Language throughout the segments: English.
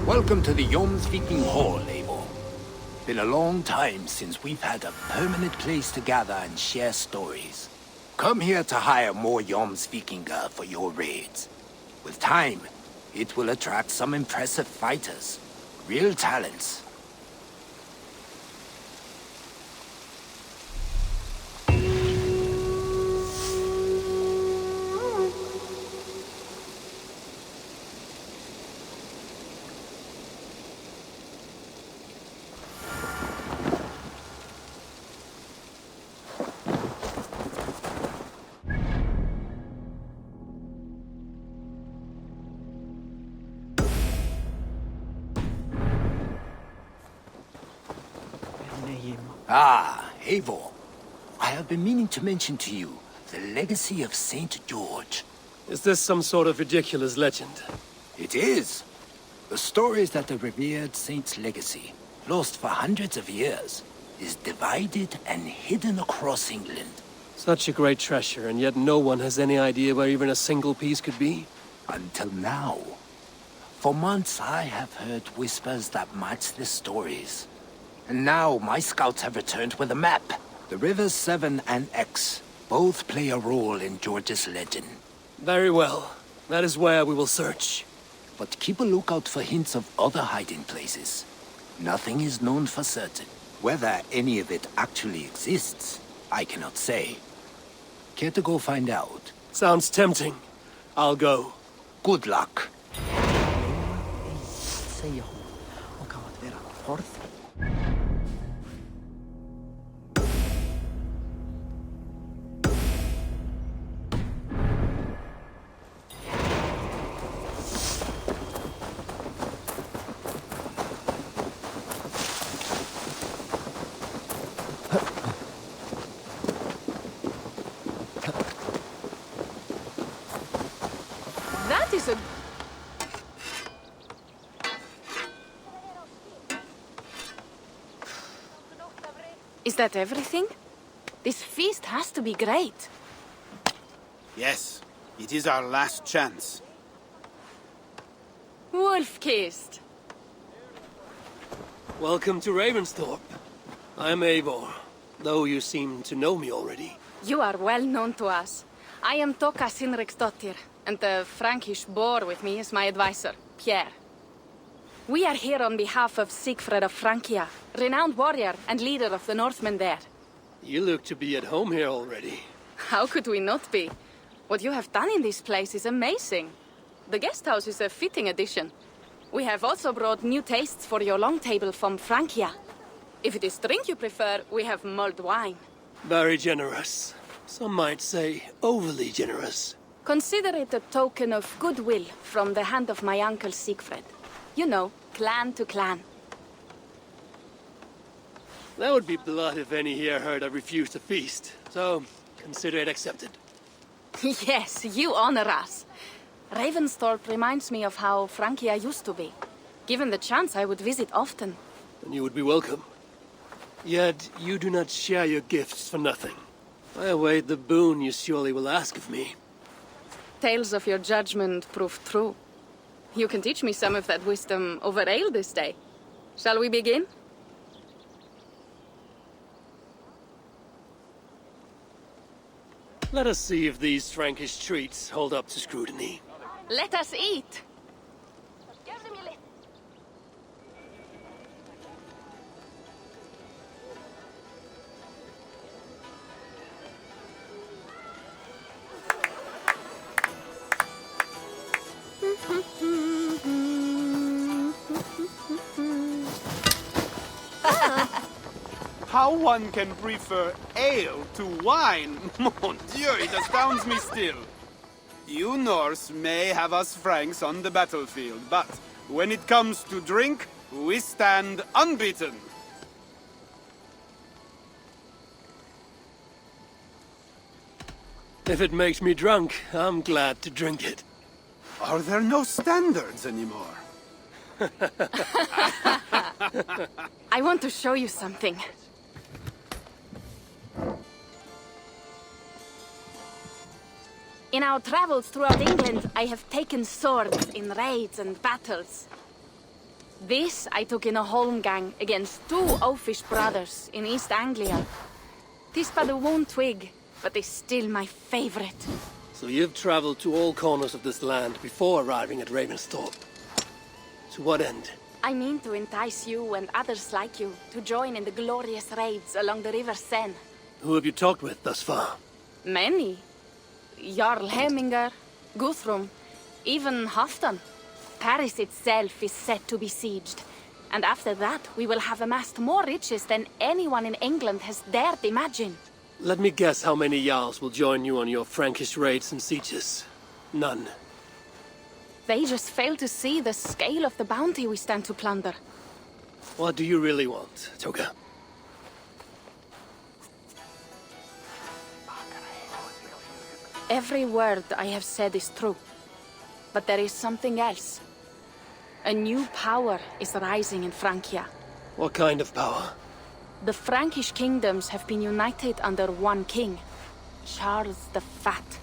Welcome to the Viking Hall, Eivor. Been a long time since we've had a permanent place to gather and share stories. Come here to hire more Vikinger for your raids. With time, it will attract some impressive fighters. Real talents. Ah, Eivor. I have been meaning to mention to you the legacy of Saint George. Is this some sort of ridiculous legend? It is. The story is that the revered saint's legacy, lost for hundreds of years, is divided and hidden across England. Such a great treasure, and yet no one has any idea where even a single piece could be? Until now. For months I have heard whispers that match the stories. And now my scouts have returned with a map. The rivers Severn and Exe both play a role in George's legend. Very well. That is where we will search. But keep a lookout for hints of other hiding places. Nothing is known for certain. Whether any of it actually exists, I cannot say. Care to go find out? Sounds tempting. I'll go. Good luck. That is a... Is that everything? This feast has to be great. Yes, it is our last chance. Wolf-kissed. Welcome to Ravensthorpe. I'm Eivor, though you seem to know me already. You are well known to us. I am Toka Sinriksdottir, and the Frankish boar with me is my advisor, Pierre. We are here on behalf of Sigfred of Francia, renowned warrior and leader of the Northmen there. You look to be at home here already. How could we not be? What you have done in this place is amazing. The guest house is a fitting addition. We have also brought new tastes for your long table from Francia. If it is drink you prefer, we have mulled wine. Very generous. Some might say overly generous. Consider it a token of goodwill from the hand of my uncle Sigfred. You know, clan to clan. That would be blood if any here heard I refused to feast, so consider it accepted. Yes, you honor us. Ravensthorpe reminds me of how Francia used to be. Given the chance, I would visit often. Then you would be welcome. Yet you do not share your gifts for nothing. I await the boon you surely will ask of me. Tales of your judgment prove true. You can teach me some of that wisdom over ale this day. Shall we begin? Let us see if these Frankish treats hold up to scrutiny. Let us eat! How one can prefer ale to wine? Mon Dieu, it astounds me still. You Norse may have us Franks on the battlefield, but when it comes to drink, we stand unbeaten. If it makes me drunk, I'm glad to drink it. Are there no standards anymore? I want to show you something. In our travels throughout England, I have taken swords in raids and battles. This I took in a holmgang against two oafish brothers in East Anglia. 'Tis but a worn twig, but is still my favorite. So you've traveled to all corners of this land before arriving at Ravensthorpe. To what end? I mean to entice you and others like you to join in the glorious raids along the River Seine. Who have you talked with thus far? Many. Jarl Heminger, Guthrum, even Halfdan. Paris itself is set to be sieged. And after that, we will have amassed more riches than anyone in England has dared imagine. Let me guess how many Jarls will join you on your Frankish raids and sieges. None. They just fail to see the scale of the bounty we stand to plunder. What do you really want, Toka? Every word I have said is true. But there is something else. A new power is rising in Francia. What kind of power? The Frankish kingdoms have been united under one king, Charles the Fat.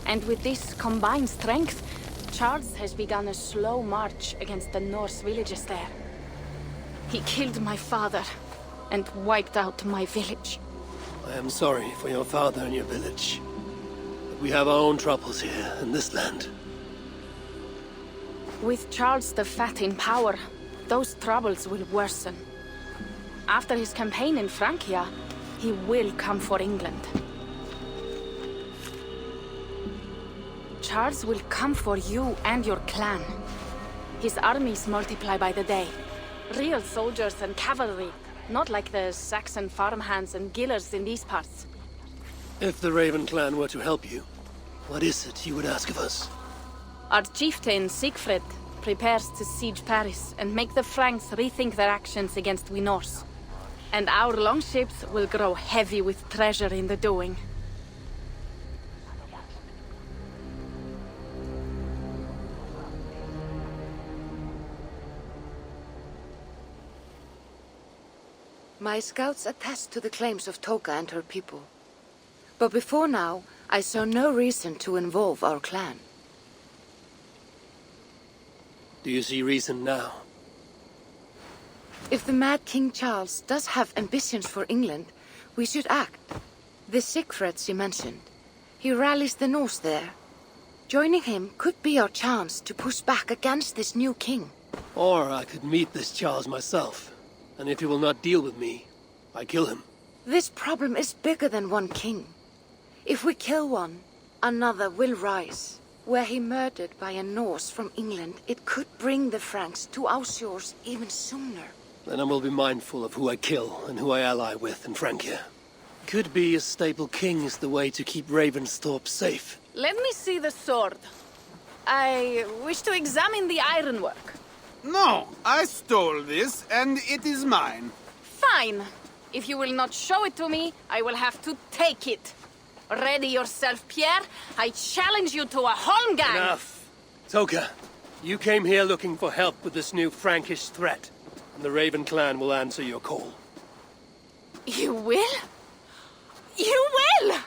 And with this combined strength, Charles has begun a slow march against the Norse villages there. He killed my father and wiped out my village. I am sorry for your father and your village. But we have our own troubles here in this land. With Charles the Fat in power, those troubles will worsen. After his campaign in Francia, he will come for England. Charles will come for you and your clan. His armies multiply by the day. Real soldiers and cavalry, not like the Saxon farmhands and gillers in these parts. If the Raven clan were to help you, what is it you would ask of us? Our chieftain, Siegfried, prepares to siege Paris and make the Franks rethink their actions against we Norse. And our longships will grow heavy with treasure in the doing. My scouts attest to the claims of Toka and her people. But before now, I saw no reason to involve our clan. Do you see reason now? If the mad King Charles does have ambitions for England, we should act. The Siegfried she mentioned. He rallies the Norse there. Joining him could be our chance to push back against this new king. Or I could meet this Charles myself. And if he will not deal with me, I kill him. This problem is bigger than one king. If we kill one, another will rise. Were he murdered by a Norse from England, it could bring the Franks to our shores even sooner. Then I will be mindful of who I kill and who I ally with in Francia. Could be a stable king is the way to keep Ravensthorpe safe. Let me see the sword. I wish to examine the ironwork. No, I stole this, and it is mine. Fine. If you will not show it to me, I will have to take it. Ready yourself, Pierre. I challenge you to a holmgang. Enough. Toka, you came here looking for help with this new Frankish threat, and the Raven clan will answer your call. You will? You will!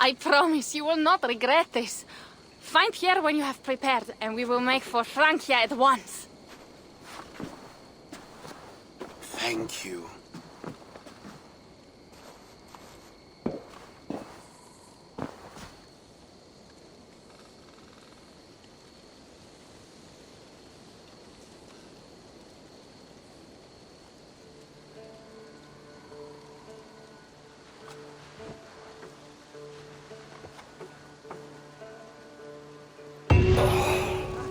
I promise you will not regret this. Find Pierre when you have prepared, and we will make for Francia at once. Thank you.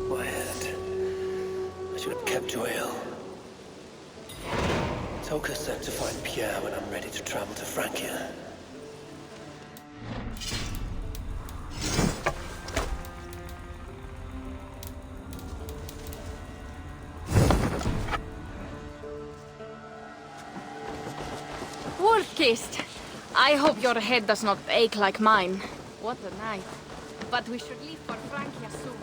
My head. I should have kept oil. Toka said to find Pierre when I'm ready to travel to Francia. Wolf-kissed. I hope your head does not ache like mine. What a night. But we should leave for Francia soon.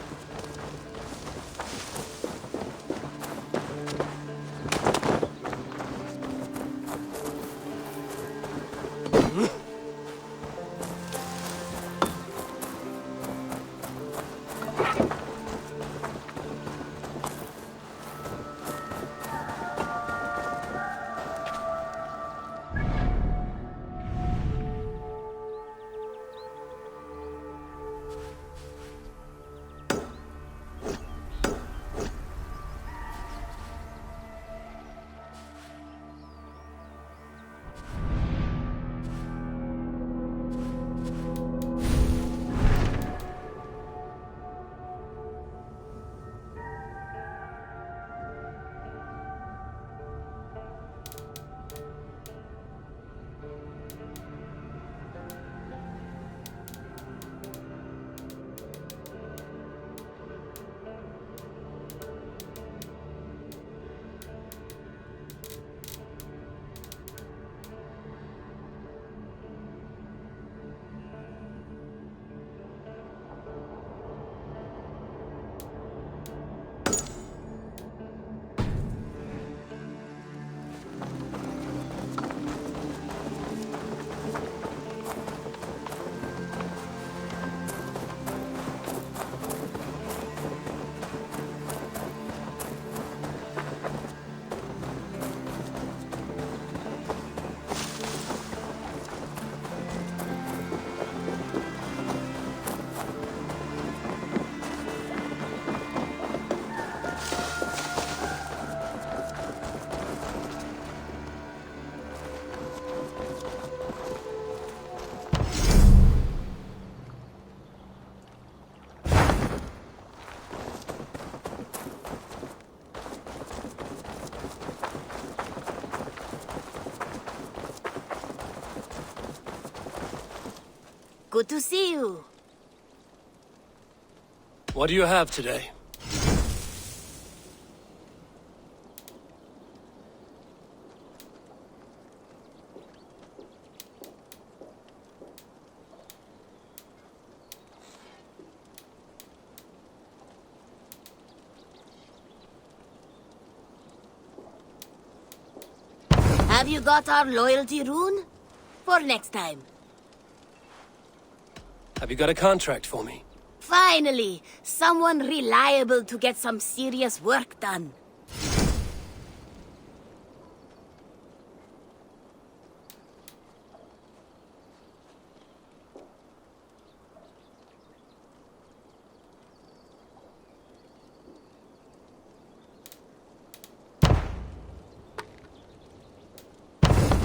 Good to see you. What do you have today? Have you got our loyalty rune? For next time. Have you got a contract for me? Finally, someone reliable to get some serious work done.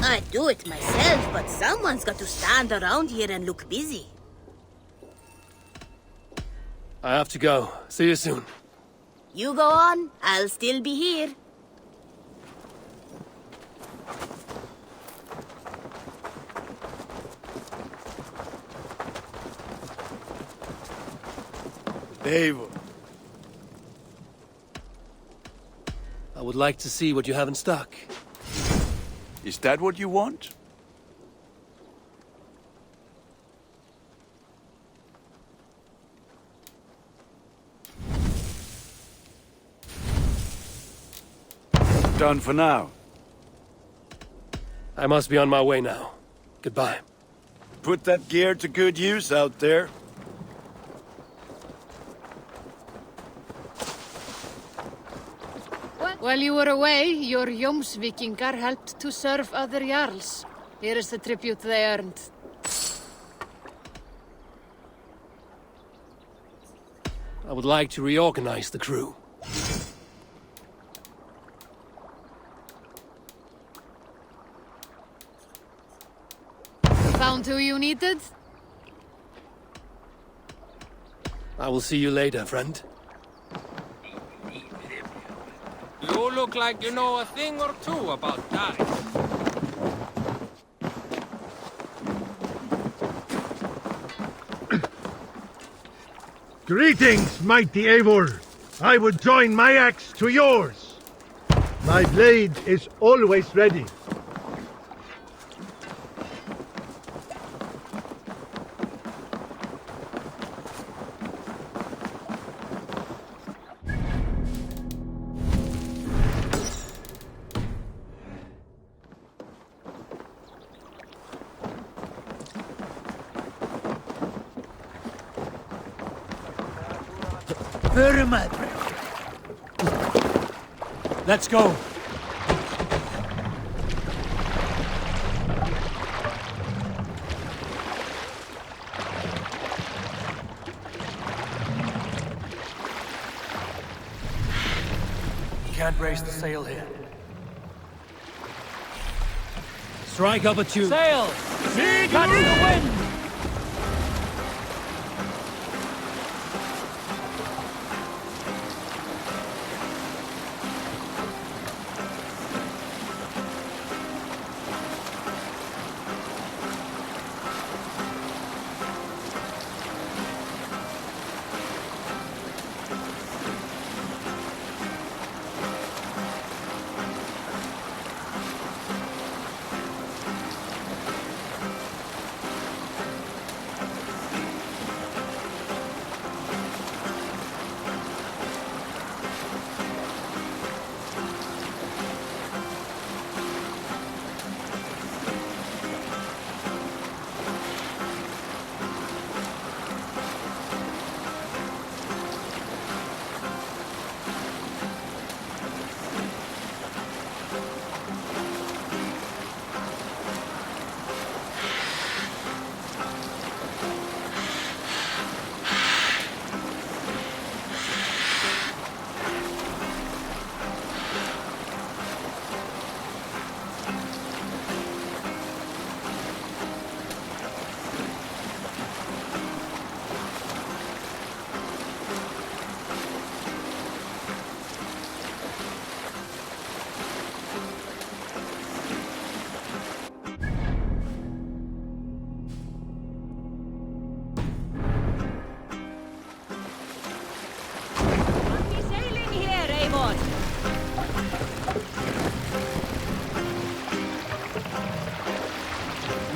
I'd do it myself, but someone's got to stand around here and look busy. I have to go. See you soon. You go on, I'll still be here. Eivor. I would like to see what you have in stock. Is that what you want? Done for now. I must be on my way now. Goodbye. Put that gear to good use out there. While you were away, your Jomsvikingar helped to serve other Jarls. Here is the tribute they earned. I would like to reorganize the crew. Found who you needed? I will see you later, friend. You look like you know a thing or two about dice. Greetings, mighty Eivor. I would join my axe to yours. My blade is always ready. Let's go. Can't raise the sail here. Strike up a tune. Sail! Catch the wind!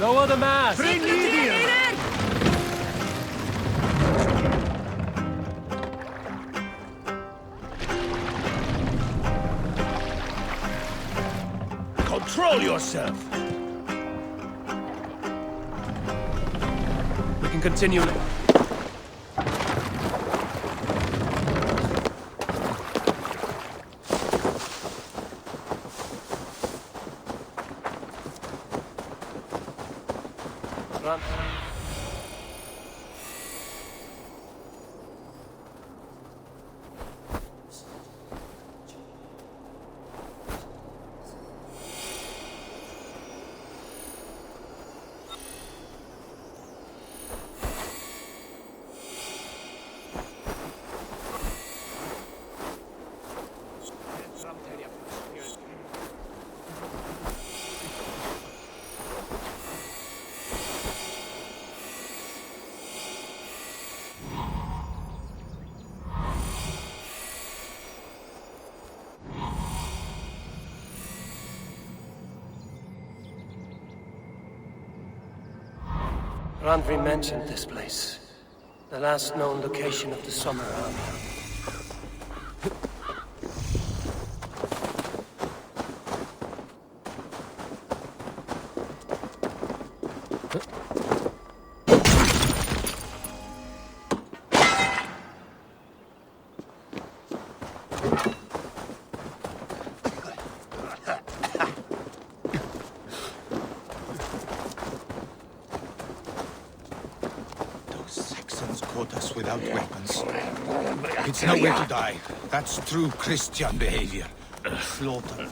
Lower the mast! Bring medium! Control yourself! We can continue now. Run. Randvi mentioned this place. The last known location of the Summer Army. Caught us without weapons. It's nowhere to die. That's true Christian behavior. Slaughter.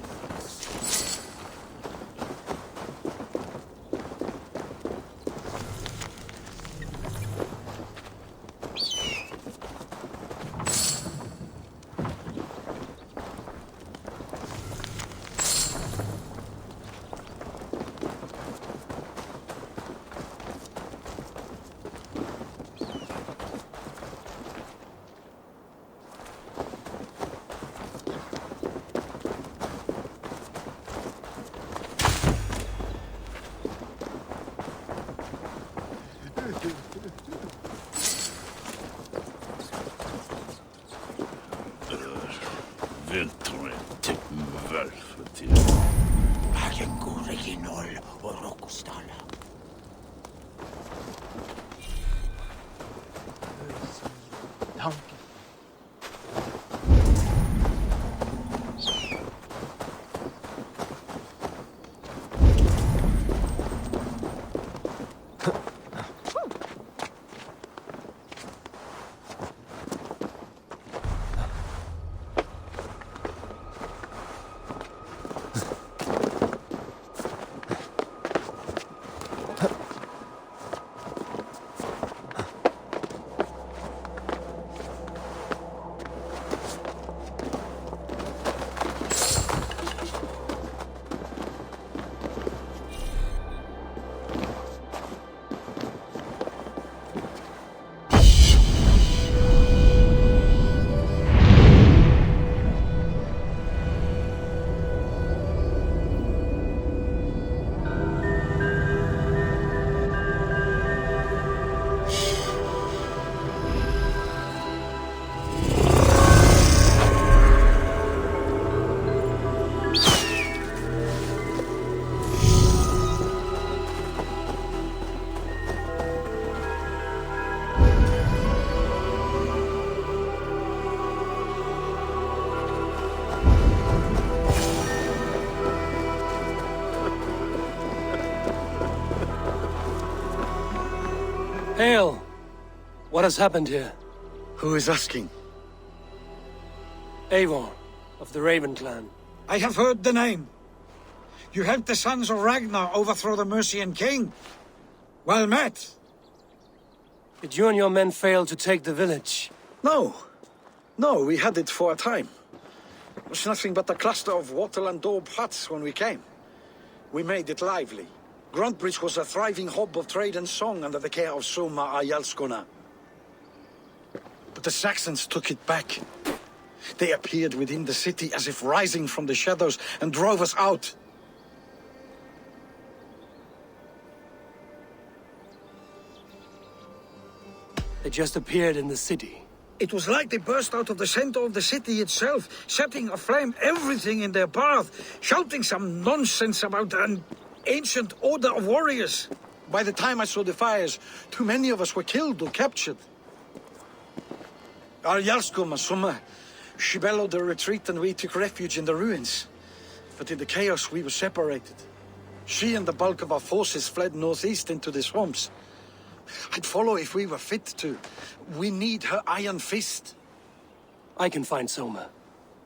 Hail! What has happened here? Who is asking? Eivor, of the Raven clan. I have heard the name. You helped the sons of Ragnar overthrow the Mercian king. Well met. Did you and your men fail to take the village? No. No, we had it for a time. It was nothing but a cluster of wattle and daub huts when we came. We made it lively. Gruntbridge was a thriving hub of trade and song under the care of Soma Ayalskona. But the Saxons took it back. They appeared within the city as if rising from the shadows and drove us out. They just appeared in the city. It was like they burst out of the center of the city itself, setting aflame everything in their path, shouting some nonsense about an ancient order of warriors. By the time I saw the fires, too many of us were killed or captured. Our Jarlskoma, Summa, she bellowed a retreat and we took refuge in the ruins. But in the chaos we were separated. She and the bulk of our forces fled northeast into the swamps. I'd follow if we were fit to. We need her iron fist. I can find Soma.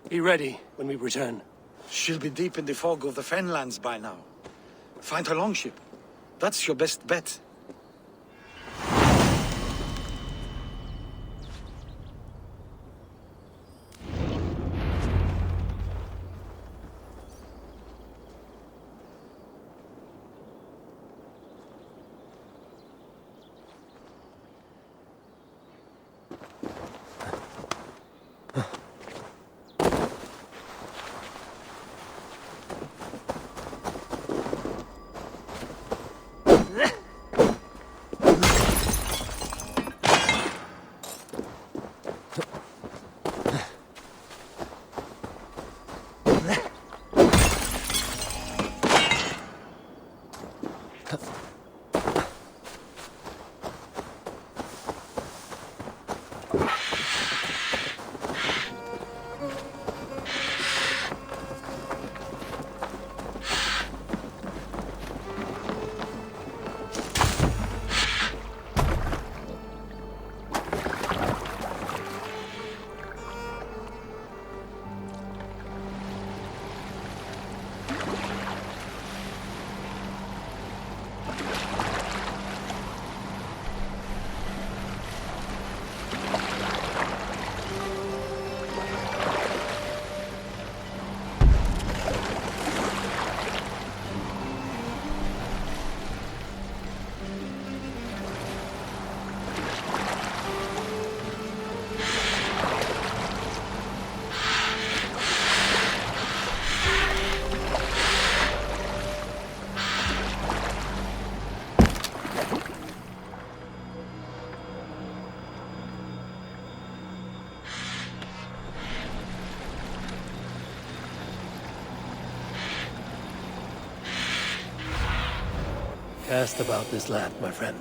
Be ready when we return. She'll be deep in the fog of the Fenlands by now. Find her longship. That's your best bet. Cast about this land, my friend.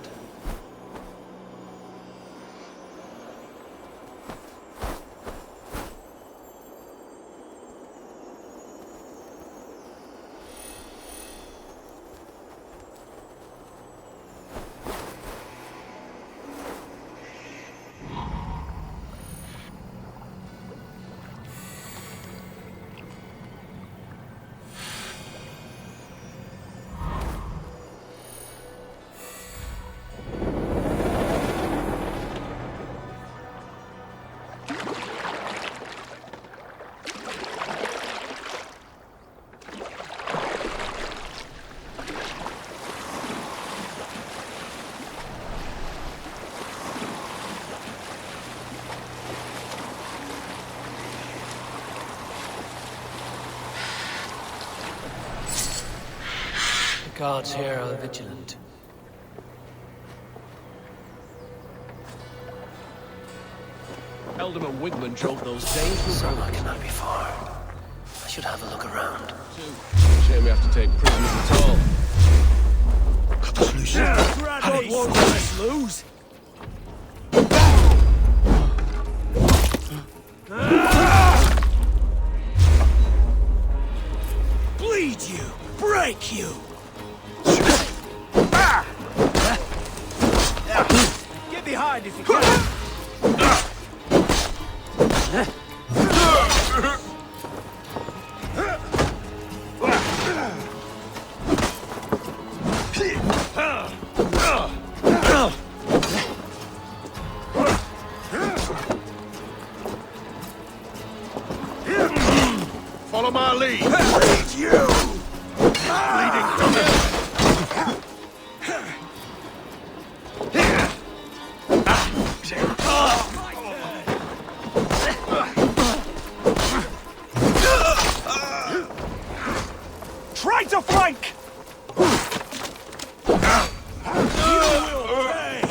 Guards here are vigilant. Eldam and Wigman drove those dangerous. Soma cannot be far. I should have a look around. Shame we have to take prisoners at all. Cut us loose. God won't let us lose. Bleed you! Break you! Get behind if you can! Follow my lead. Bleed you! Bleeding from it. Try to flank! You will pay!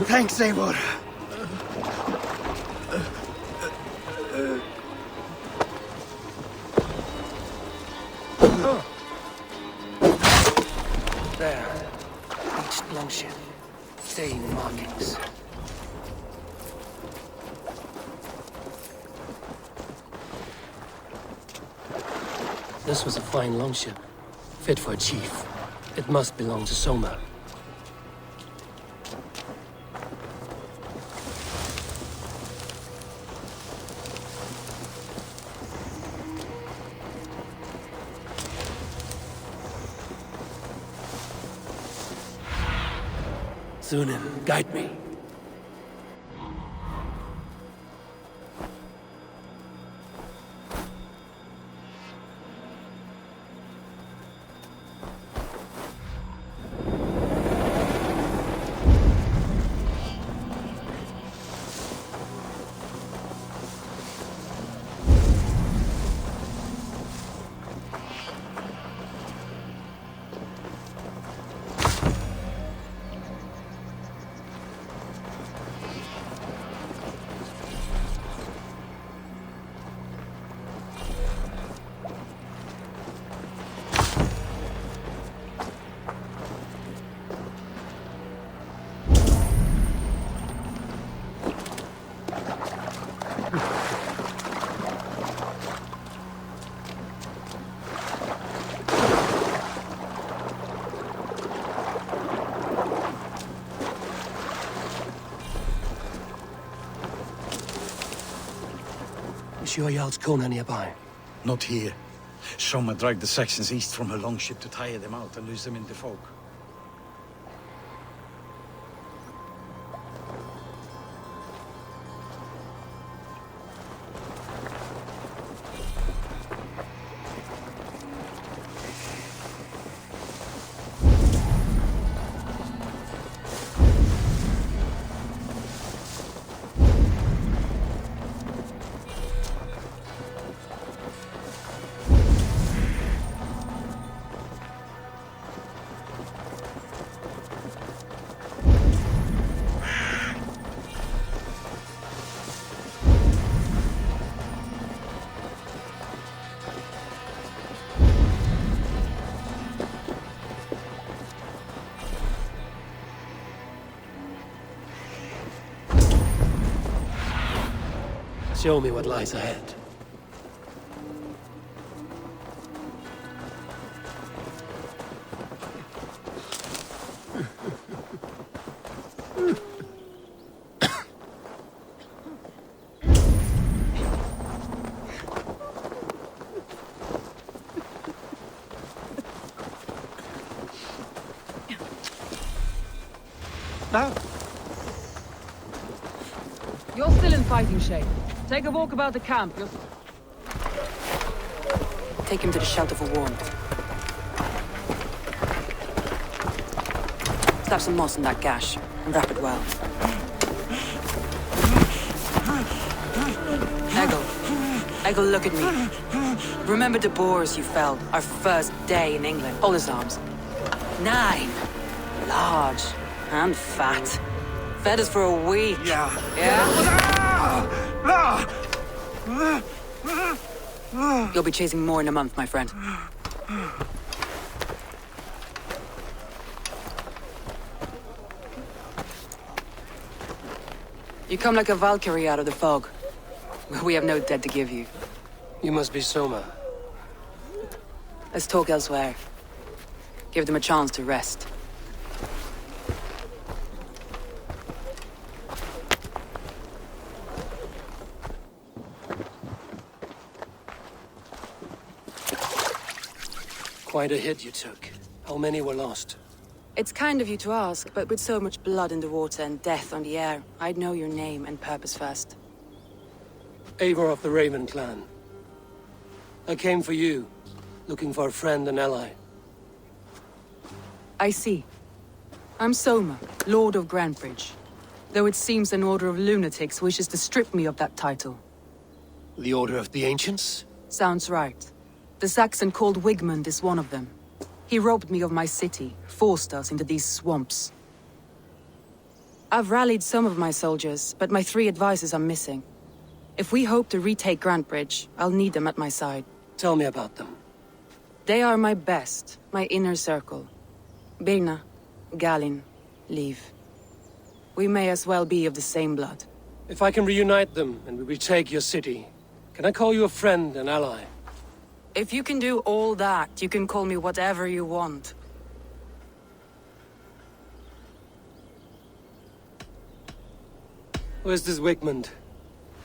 Thanks, Eivor. There. Reached longship. Same markings. This was a fine longship. Fit for a chief. It must belong to Soma. Sunan, guide me. Sure Jarl's Kona nearby? Not here. Soma dragged the Saxons east from her longship to tire them out and lose them in the fog. Show me what lies ahead. You're still in fighting shape. Take a walk about the camp. Take him to the shelter for warmth. Stab some moss in that gash, and wrap it well. Eggle, look at me. Remember the boars you felled, our first day in England? Hold his arms. 9. Large and fat. Fed us for a week. Yeah? You'll be chasing more in a month, my friend. You come like a Valkyrie out of the fog. We have no dead to give you. You must be Soma. Let's talk elsewhere. Give them a chance to rest. Quite a hit you took. How many were lost? It's kind of you to ask, but with so much blood in the water and death on the air, I'd know your name and purpose first. Eivor of the Raven clan. I came for you, looking for a friend and ally. I see. I'm Soma, Lord of Grantbridge. Though it seems an order of lunatics wishes to strip me of that title. The Order of the Ancients? Sounds right. The Saxon called Wigmund is one of them. He robbed me of my city, forced us into these swamps. I've rallied some of my soldiers, but my 3 advisors are missing. If we hope to retake Grantbridge, I'll need them at my side. Tell me about them. They are my best, my inner circle. Birna, Galin, Liv. We may as well be of the same blood. If I can reunite them and we retake your city, can I call you a friend and ally? If you can do all that, you can call me whatever you want. Where's this Wigmund?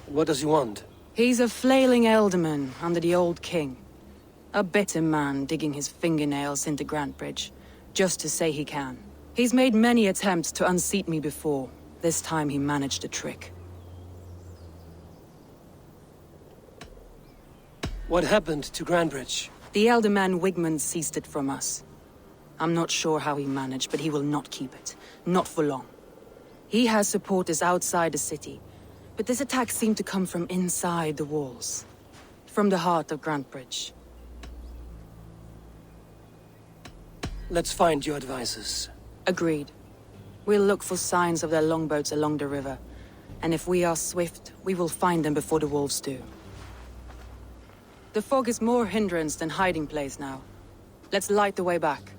What does he want? He's a flailing elderman under the old king. A bitter man digging his fingernails into Grantbridge, just to say he can. He's made many attempts to unseat me before. This time he managed a trick. What happened to Grantbridge? The elderman Wigmund seized it from us. I'm not sure how he managed, but he will not keep it. Not for long. He has supporters outside the city, but this attack seemed to come from inside the walls. From the heart of Grantbridge. Let's find your advisors. Agreed. We'll look for signs of their longboats along the river. And if we are swift, we will find them before the wolves do. The fog is more hindrance than hiding place now. Let's light the way back.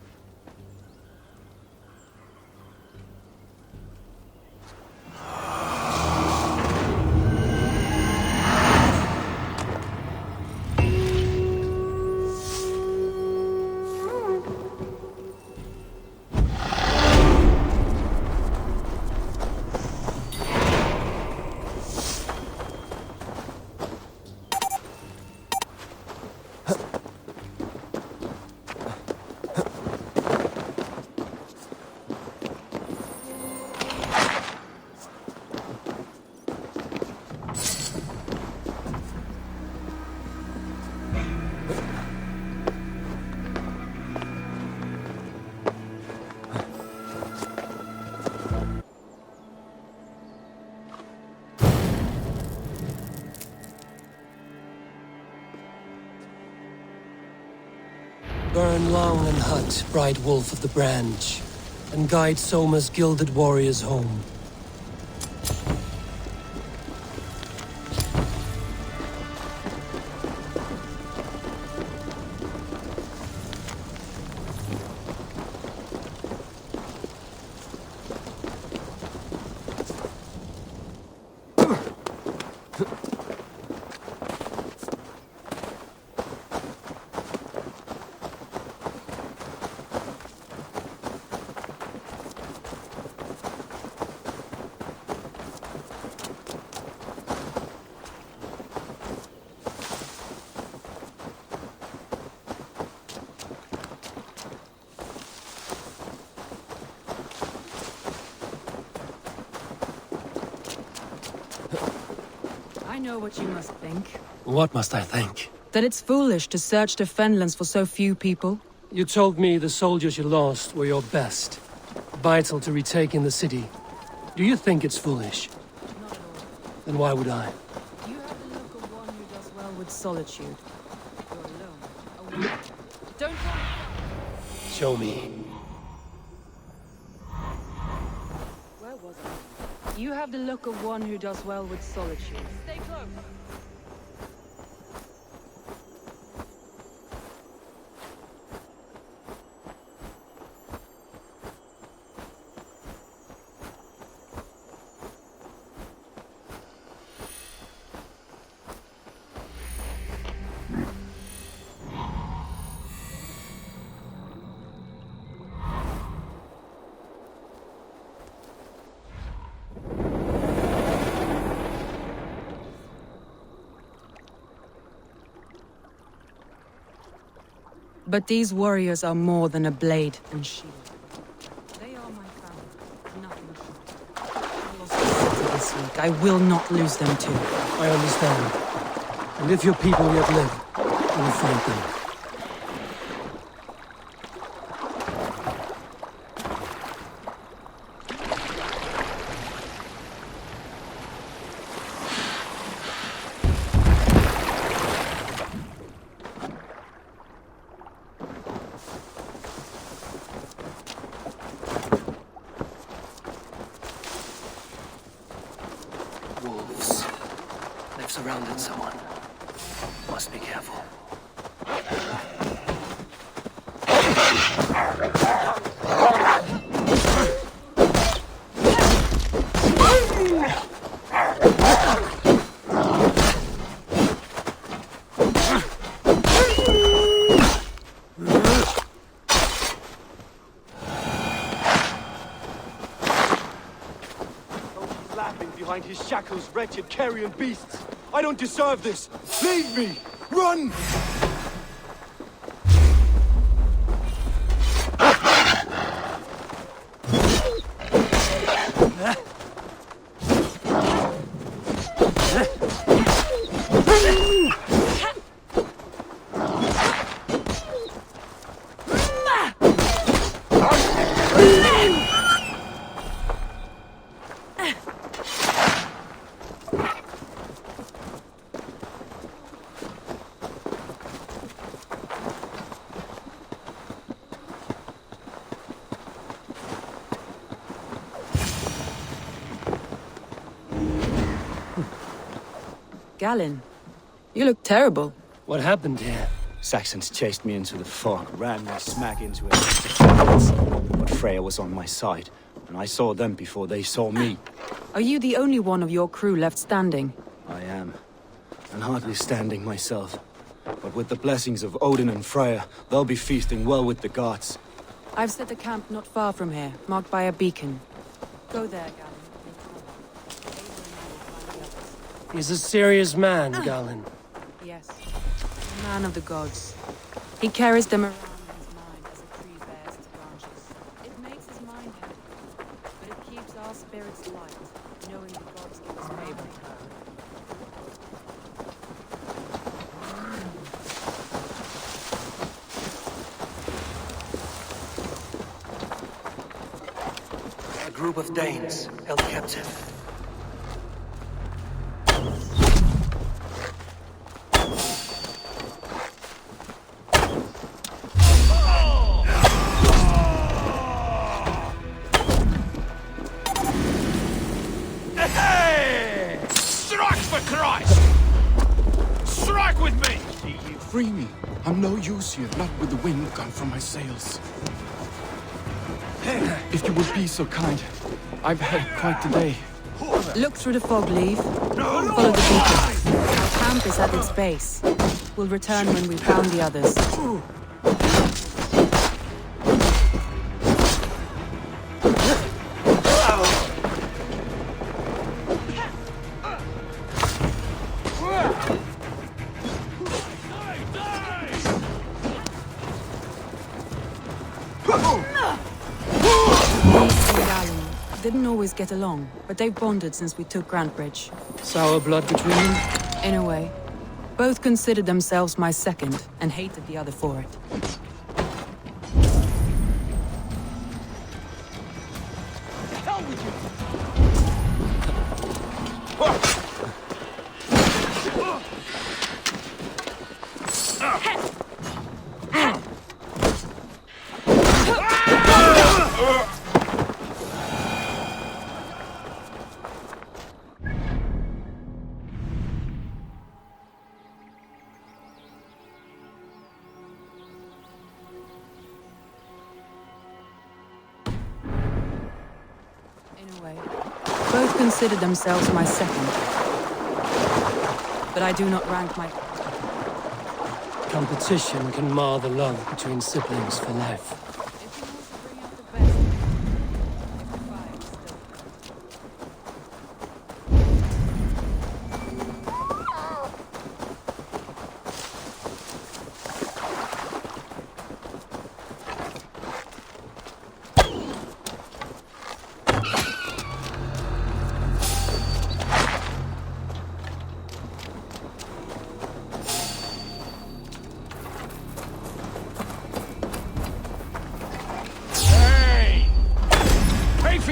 Burn long and hut, bright wolf of the branch, and guide Soma's gilded warriors home. I know what you must think. What must I think? That it's foolish to search the Fenlands for so few people. You told me the soldiers you lost were your best. Vital to retaking the city. Do you think it's foolish? Not at all. Then why would I? You have the look of one who does well with solitude. You're alone. A woman. Don't come. Show me. Where was I? You have the look of one who does well with solitude. Stay close. But these warriors are more than a blade and shield. They are my family, nothing short. I lost the city this week. I will not lose them too. I understand. And if your people yet live, we will find them. Wolves. They've surrounded someone. Must be careful. Behind his shackles, wretched carrion beasts! I don't deserve this! Leave me! Run! Galen, you look terrible. What happened here? Saxons chased me into the fog, ran me smack into it. But Freya was on my side, and I saw them before they saw me. Are you the only one of your crew left standing? I am, and hardly standing myself. But with the blessings of Odin and Freya, they'll be feasting well with the gods. I've set a camp not far from here, marked by a beacon. Go there, Galen. He's a serious man, Galen. Yes, a man of the gods. He carries them around in his mind as a tree bears its branches. It makes his mind heavy, but it keeps our spirits light, knowing the gods give us favor. A group of Danes held captive. Free me. I'm no use here, not with the wind gone from my sails. If you would be so kind, I've had quite the day. Look through the fog, Leave. Follow the beacon. Our camp is at its base. We'll return when we've found the others. Didn't always get along, but they've bonded since we took Grantbridge. Sour blood between them? In a way. Both considered themselves my second, and hated the other for it. Hell with you! Both considered themselves my second. But I do not rank my... Competition can mar the love between siblings for life.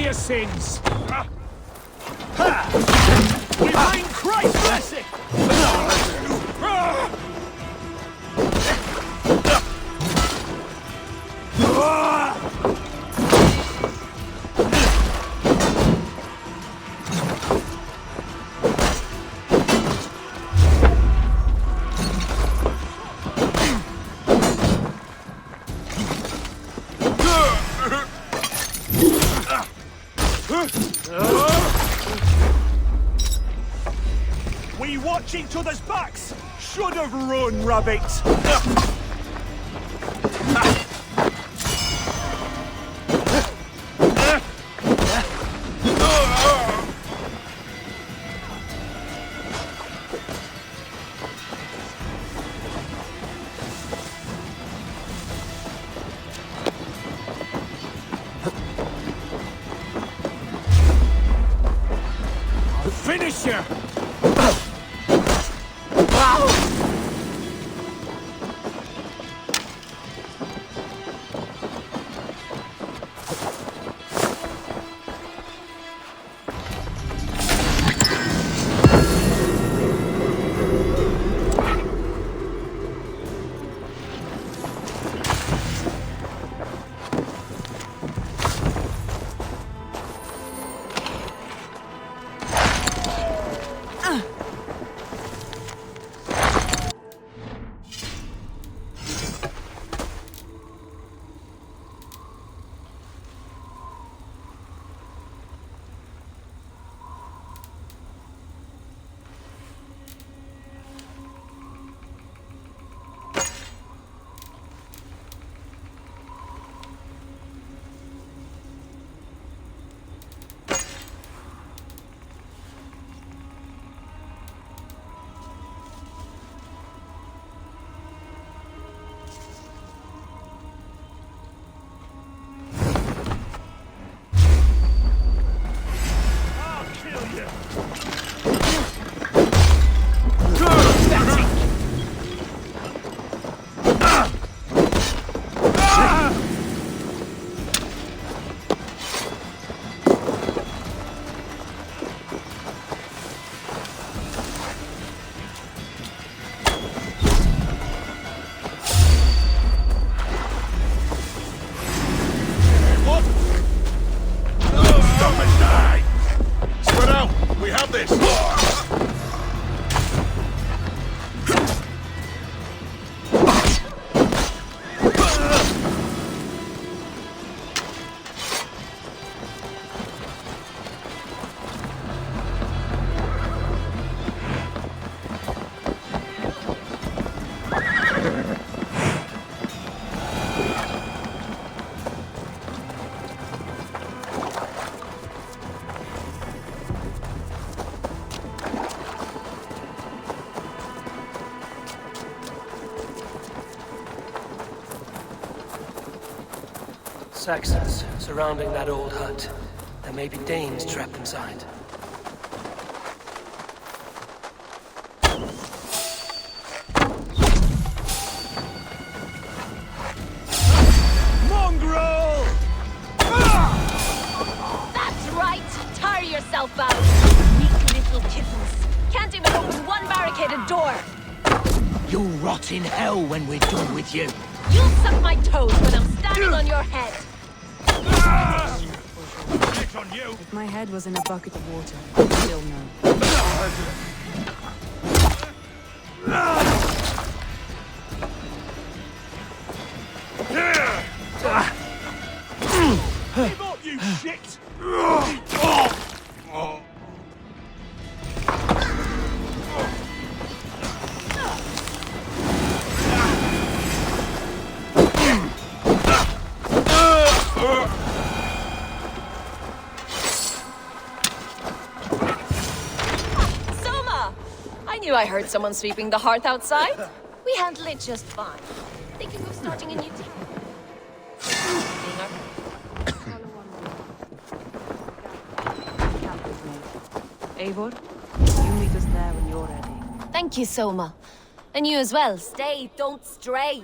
your sins! We bring Christ blessing! We watch each other's backs! Should have run, rabbit! I'll finish you! Saxons surrounding that old hut. There may be Danes trapped inside. Mongrel! That's right! Tire yourself out! Weak little kittens. Can't even open one barricaded door! You'll rot in hell when we're done with you. You'll suck my toes when I'm standing on your head! On you. If my head was in a bucket of water, I'd still know. Give up, you shit! I heard someone sweeping the hearth outside. We handle it just fine. Thinking of starting a new team. Eivor, you meet us there when you're ready. Thank you, Soma. And you as well. Stay, don't stray.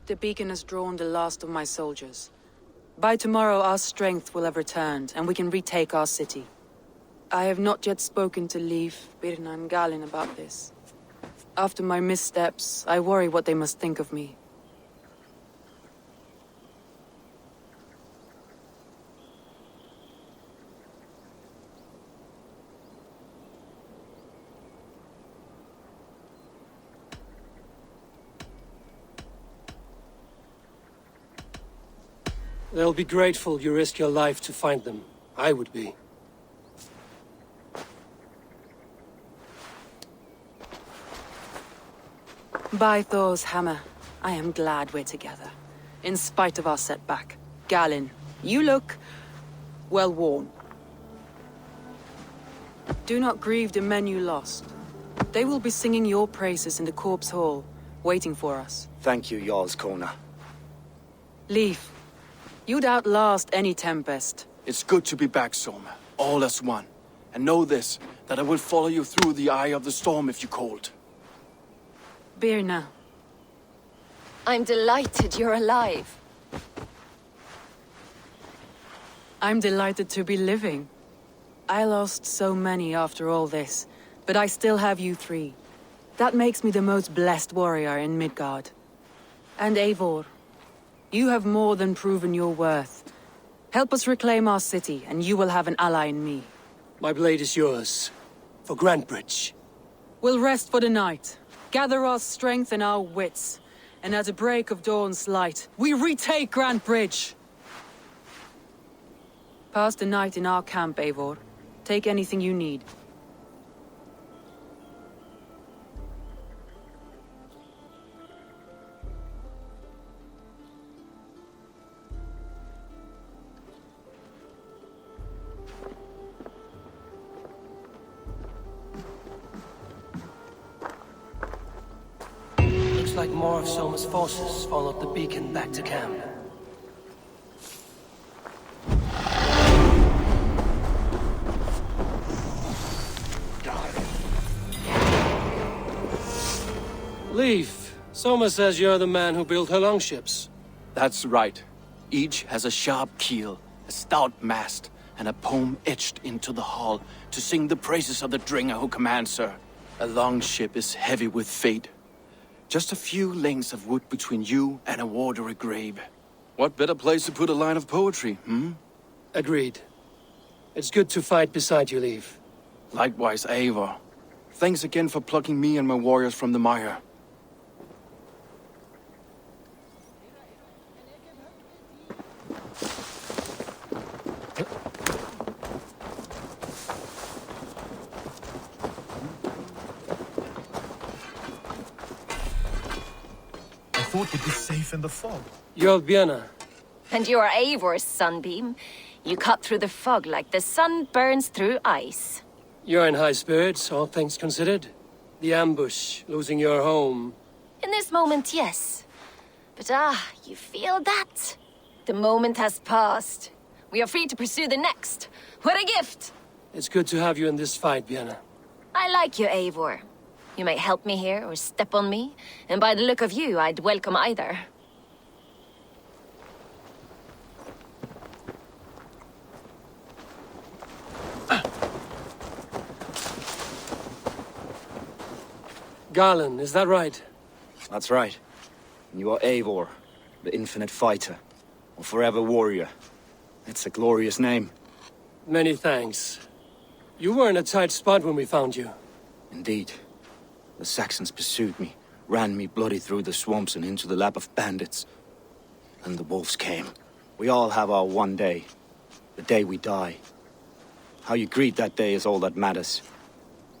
The beacon has drawn the last of my soldiers. By tomorrow our strength will have returned, and we can retake our city. I have not yet spoken to Leif, Birna and Galin about this. After my missteps, I worry what they must think of me. They'll be grateful you risk your life to find them. I would be. By Thor's hammer, I am glad we're together. In spite of our setback. Galin, you look well worn. Do not grieve the men you lost. They will be singing your praises in the Corpse Hall, waiting for us. Thank you, Jarl's Kona. Leif, you'd outlast any tempest. It's good to be back, Soma. All as one. And know this, that I will follow you through the eye of the storm if you called. Birna. I'm delighted you're alive. I'm delighted to be living. I lost so many after all this, but I still have you three. That makes me the most blessed warrior in Midgard. And Eivor, you have more than proven your worth. Help us reclaim our city, and you will have an ally in me. My blade is yours. For Grantebridge. We'll rest for the night. Gather our strength and our wits. And at the break of dawn's light, we retake Grantebridge! Pass the night in our camp, Eivor. Take anything you need. Looks like more of Soma's forces followed the beacon back to camp. Leif, Soma says you're the man who built her longships. That's right. Each has a sharp keel, a stout mast, and a poem etched into the hull to sing the praises of the Dringer who commands her. A longship is heavy with fate. Just a few lengths of wood between you and a watery grave. What better place to put a line of poetry, hmm? Agreed. It's good to fight beside you, Leif. Likewise, Eivor. Thanks again for plucking me and my warriors from the mire. I thought we'd be safe in the fog. You're Birna. And you are Eivor's sunbeam. You cut through the fog like the sun burns through ice. You're in high spirits, all things considered. The ambush, losing your home. In this moment, yes. But you feel that? The moment has passed. We are free to pursue the next. What a gift! It's good to have you in this fight, Birna. I like you, Eivor. You may help me here or step on me, and by the look of you, I'd welcome either. Garland, is that right? That's right. And you are Eivor, the infinite fighter, or forever warrior. It's a glorious name. Many thanks. You were in a tight spot when we found you. Indeed. The Saxons pursued me, ran me bloody through the swamps and into the lap of bandits. And the wolves came. We all have our one day. The day we die. How you greet that day is all that matters.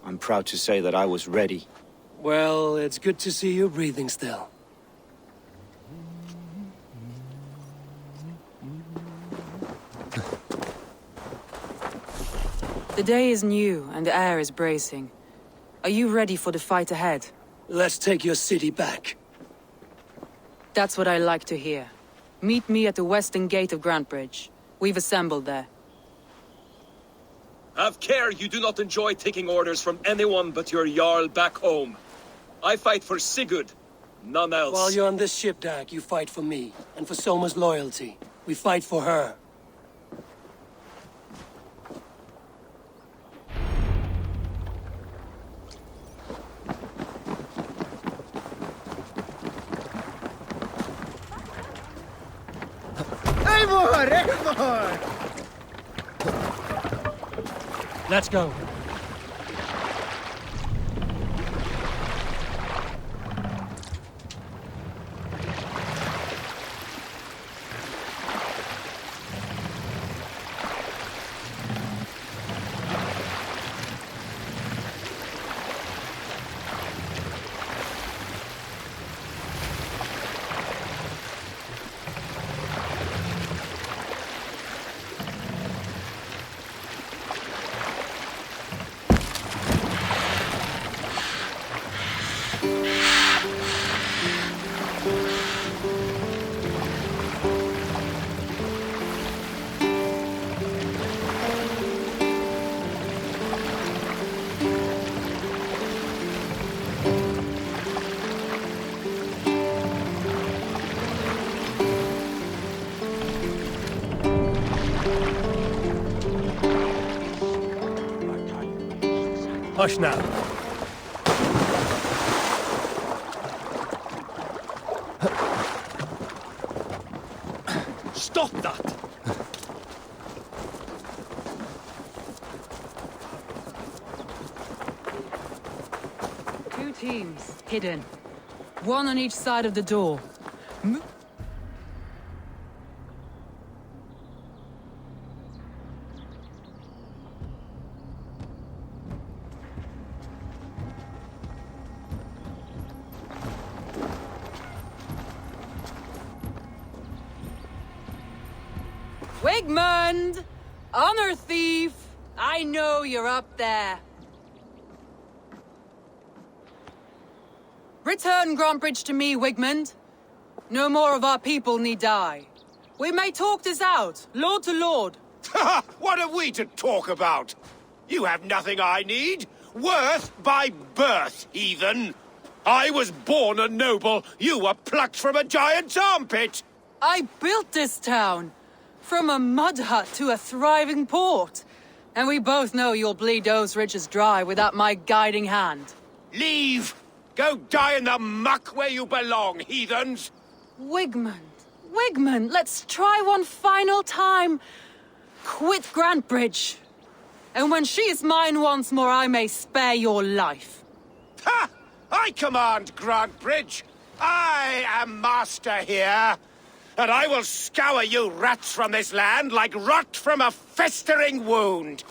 I'm proud to say that I was ready. Well, it's good to see you breathing still. The day is new and the air is bracing. Are you ready for the fight ahead? Let's take your city back. That's what I like to hear. Meet me at the western gate of Grantebridge. We've assembled there. Have care you do not enjoy taking orders from anyone but your Jarl back home. I fight for Sigurd, None else. While you're on this ship, Dag, you fight for me, and for Soma's loyalty. We fight for her. Eivor! Eivor! Let's go. Hush now. Stop that! Two teams, hidden. One on each side of the door. Wigmund! Honor thief! I know you're up there. Return Grantbridge to me, Wigmund. No more of our people need die. We may talk this out, lord to lord. What have we to talk about? You have nothing I need. Worth by birth, heathen. I was born a noble. You were plucked from a giant's armpit. I built this town. From a mud hut to a thriving port. And we both know you'll bleed those riches dry without my guiding hand. Leave! Go die in the muck where you belong, heathens! Wigmund, let's try one final time. Quit Grantbridge. And when she is mine once more, I may spare your life. Ha! I command Grantbridge. I am master here. And I will scour you rats from this land like rot from a festering wound.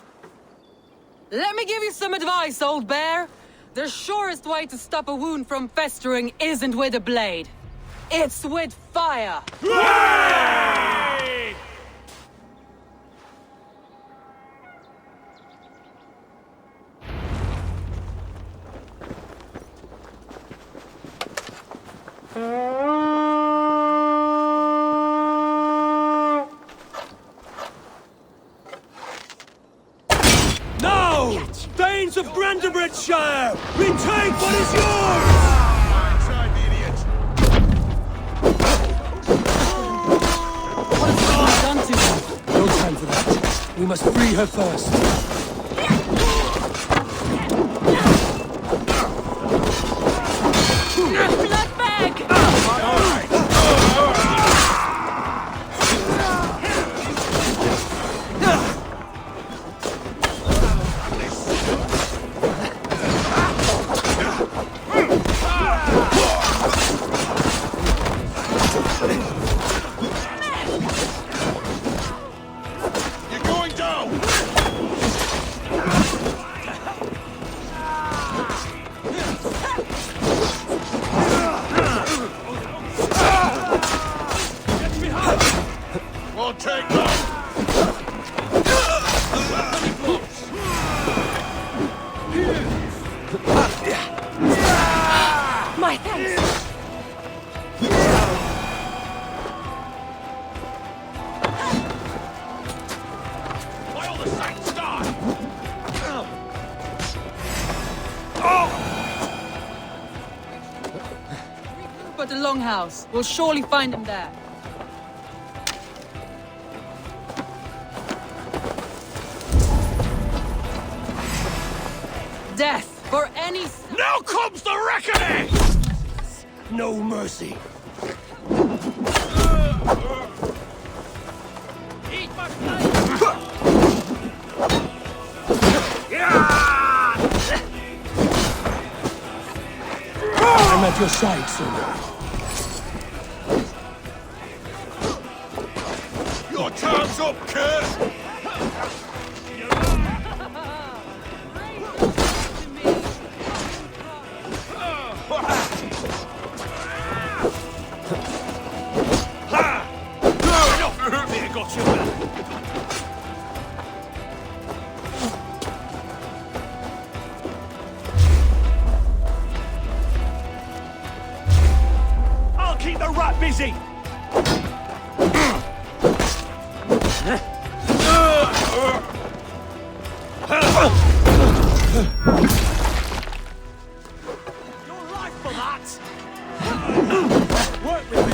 Let me give you some advice, old bear. The surest way to stop a wound from festering isn't with a blade. It's with fire. Hooray! No! Danes of Brandenburgshire! Retake what is yours! What has God done to her? No time for that. We must free her first. My thanks. Why all the saints die? longhouse. We'll surely find him there. Death for any... Now comes the reckoning! No mercy. I'm at your side, sir. Your time's up, Kurt! Got you back. I'll keep the rat busy. Your life for that. Work with me.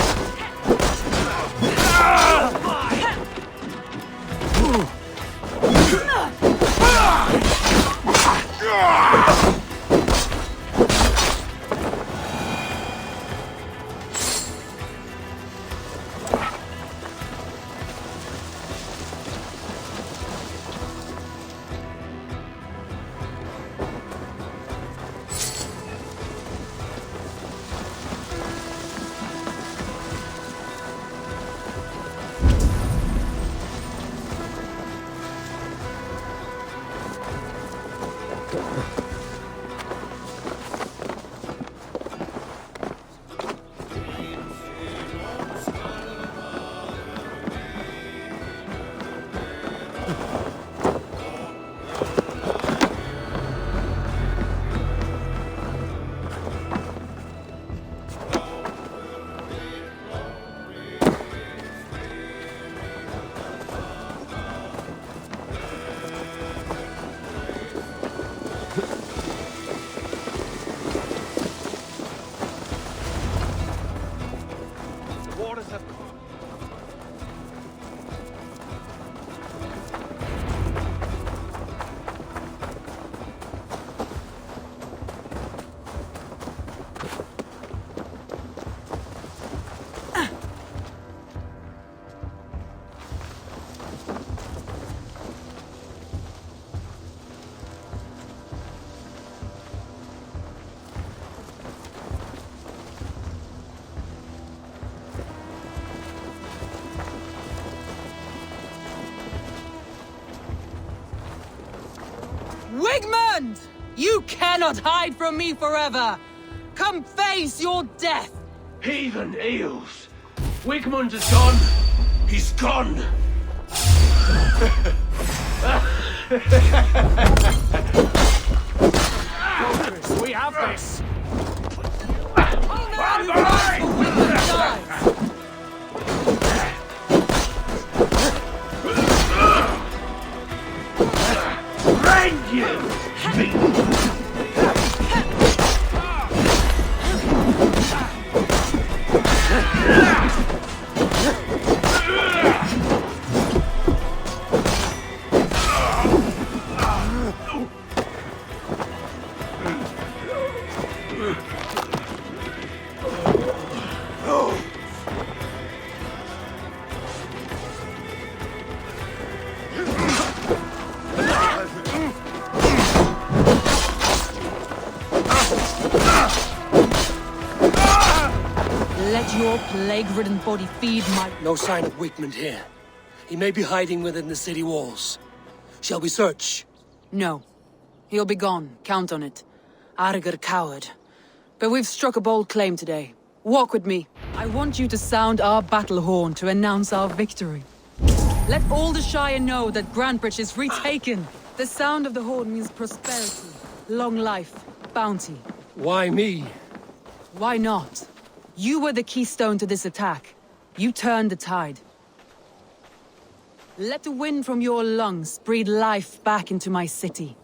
Wigmund! You cannot hide from me forever! Come face your death! Heathen eels. Wigmund is gone. He's gone. We have this. Man who runs for Wigmund dies! Rend you! Let your plague-ridden body feed my... No sign of Wigmund here. He may be hiding within the city walls. Shall we search? No. He'll be gone. Count on it. Arger coward. But we've struck a bold claim today. Walk with me. I want you to sound our battle horn to announce our victory. Let all the Shire know that Grantbridge is retaken. The sound of the horn means prosperity, long life, bounty. Why me? Why not? You were the keystone to this attack. You turned the tide. Let the wind from your lungs breathe life back into my city.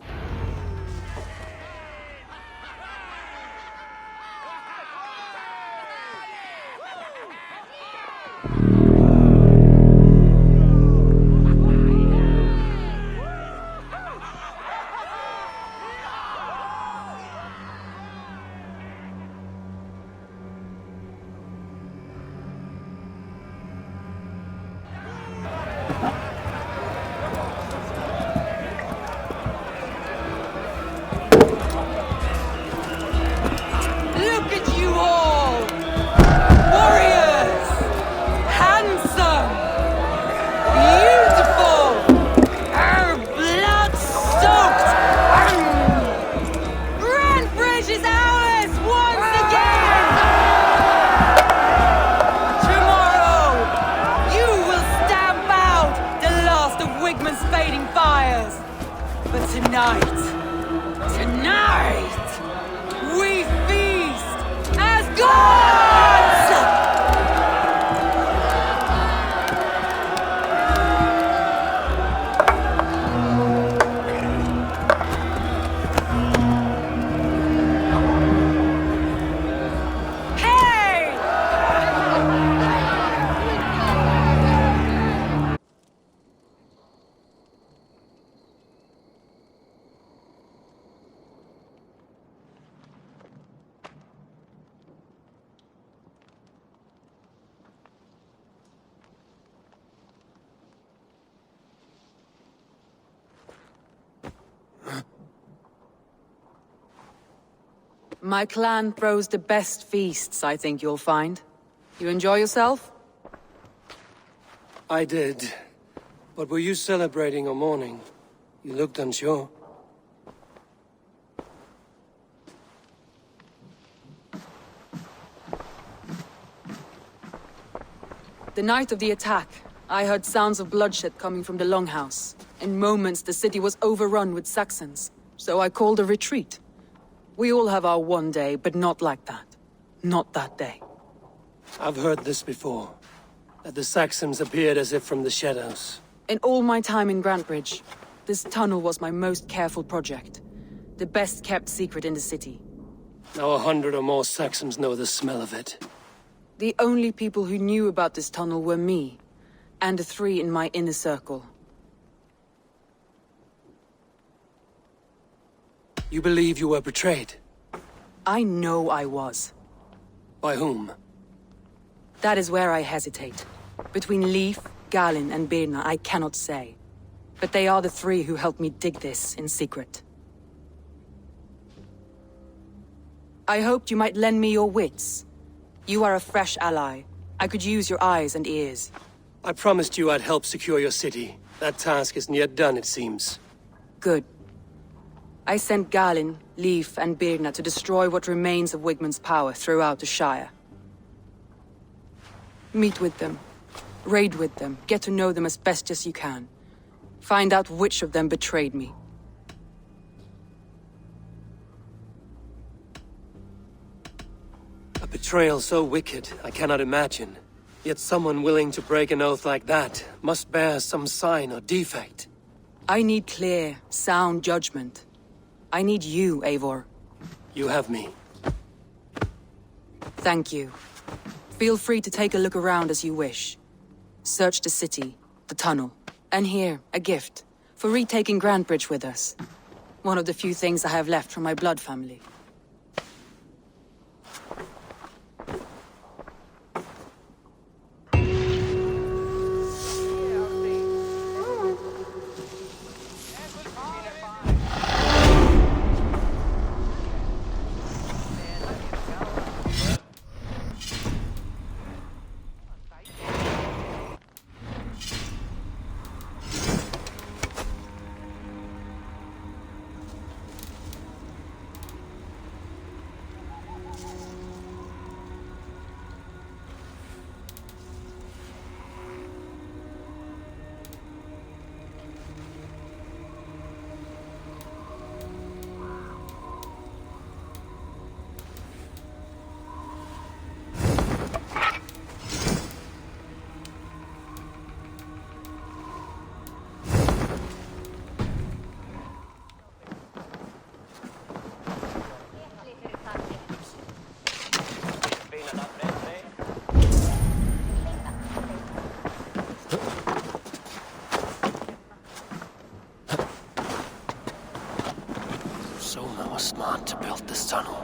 Look at you all! Warriors! Handsome! Beautiful! Blood-soaked! Grand Bridge is ours once again! Tomorrow, you will stamp out the last of Wigman's fading fires. But tonight, we feast as gods! My clan throws the best feasts, I think you'll find. You enjoy yourself? I did. But were you celebrating or mourning? You looked unsure. The night of the attack, I heard sounds of bloodshed coming from the Longhouse. In moments, the city was overrun with Saxons, so I called a retreat. We all have our one day, but not like that. Not that day. I've heard this before. That the Saxons appeared as if from the shadows. In all my time in Grantbridge, this tunnel was my most careful project. The best kept secret in the city. Now 100 or more Saxons know the smell of it. The only people who knew about this tunnel were me, and the 3 in my inner circle. You believe you were betrayed? I know I was. By whom? That is where I hesitate. Between Leif, Galin, and Birna, I cannot say. But they are the 3 who helped me dig this in secret. I hoped you might lend me your wits. You are a fresh ally. I could use your eyes and ears. I promised you I'd help secure your city. That task isn't yet done, it seems. Good. I sent Galin, Leif, and Birna to destroy what remains of Wigman's power throughout the Shire. Meet with them. Raid with them. Get to know them as best as you can. Find out which of them betrayed me. A betrayal so wicked, I cannot imagine. Yet someone willing to break an oath like that must bear some sign or defect. I need clear, sound judgment. I need you, Eivor. You have me. Thank you. Feel free to take a look around as you wish. Search the city, the tunnel, and here, a gift, for retaking Grantbridge with us. One of the few things I have left from my blood family. Soma was smart to build this tunnel.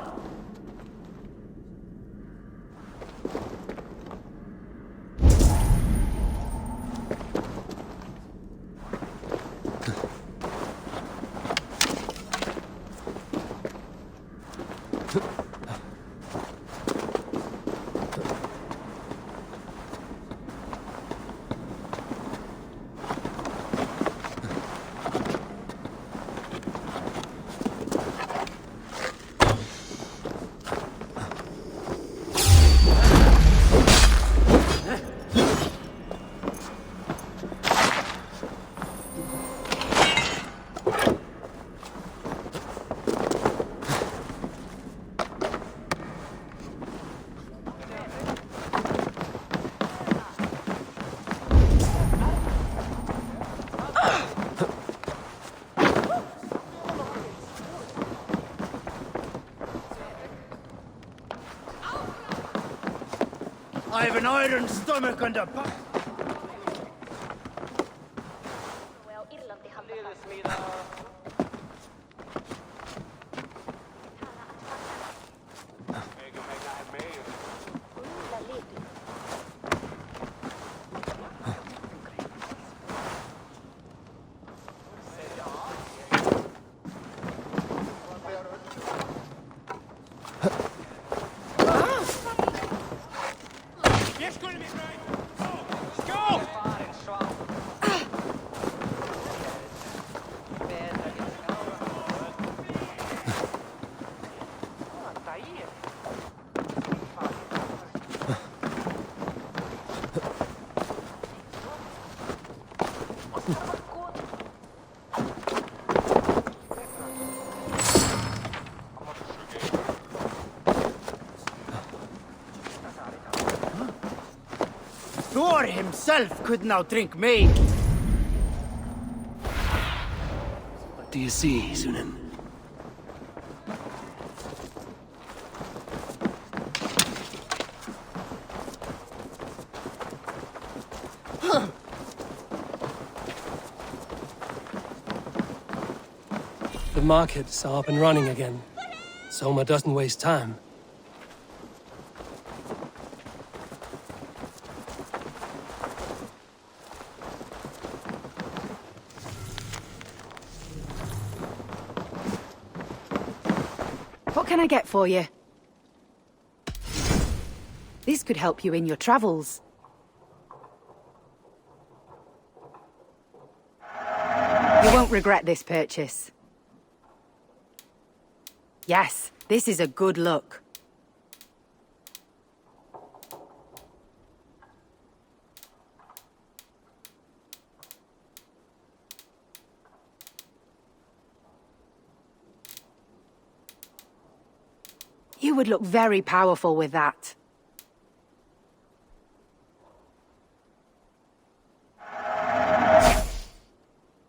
I have an iron stomach and a... Thor himself could now drink me. What do you see, Sunan? The markets are up and running again. Soma doesn't waste time. What can I get for you? This could help you in your travels. You won't regret this purchase. Yes, this is a good look. You would look very powerful with that.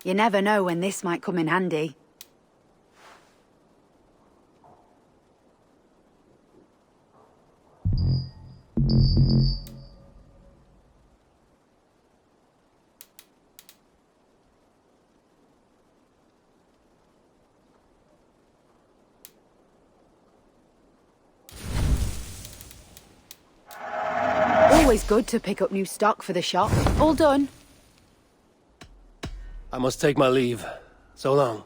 You never know when this might come in handy. Always good to pick up new stock for the shop. All done. I must take my leave. So long.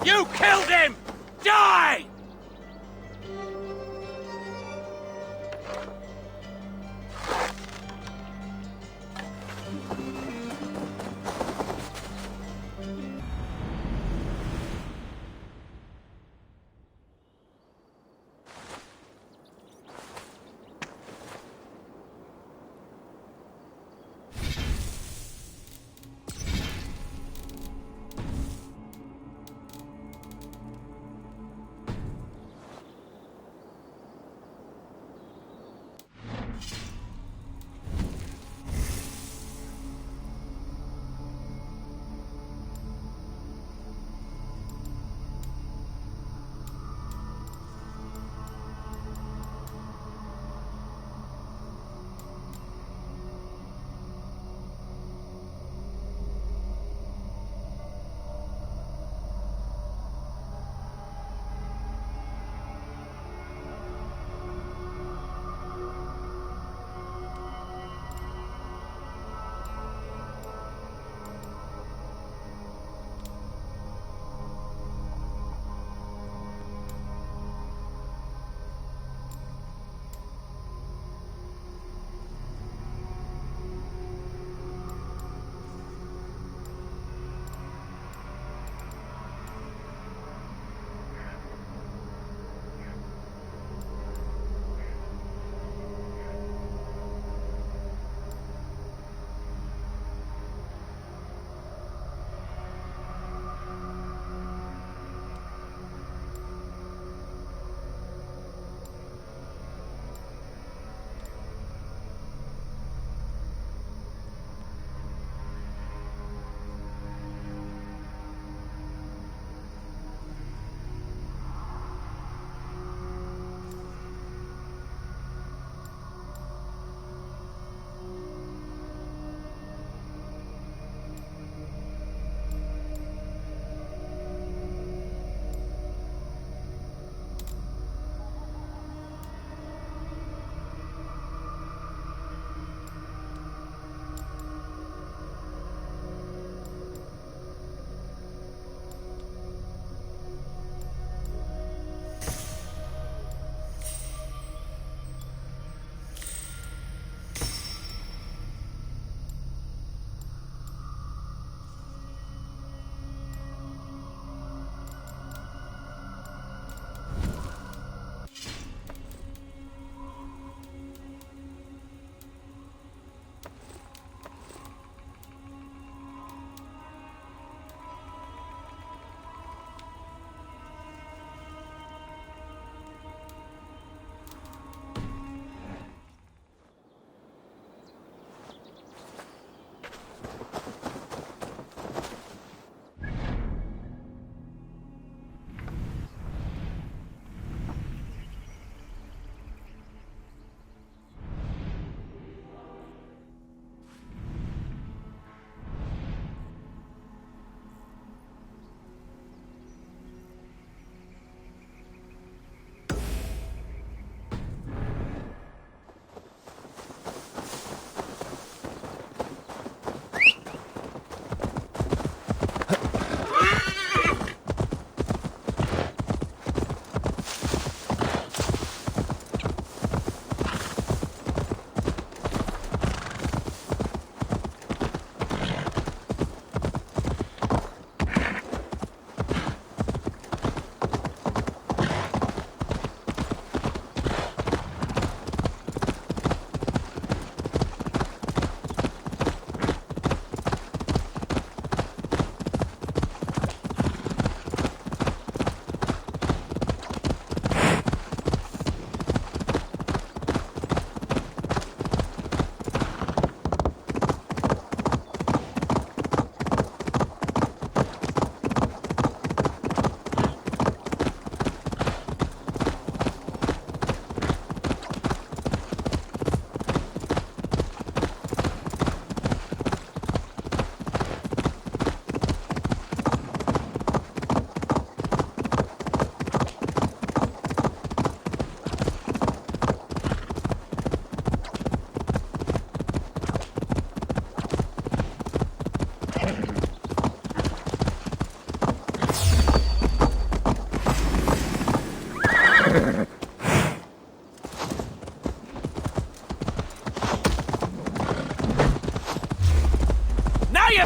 You killed him! Die!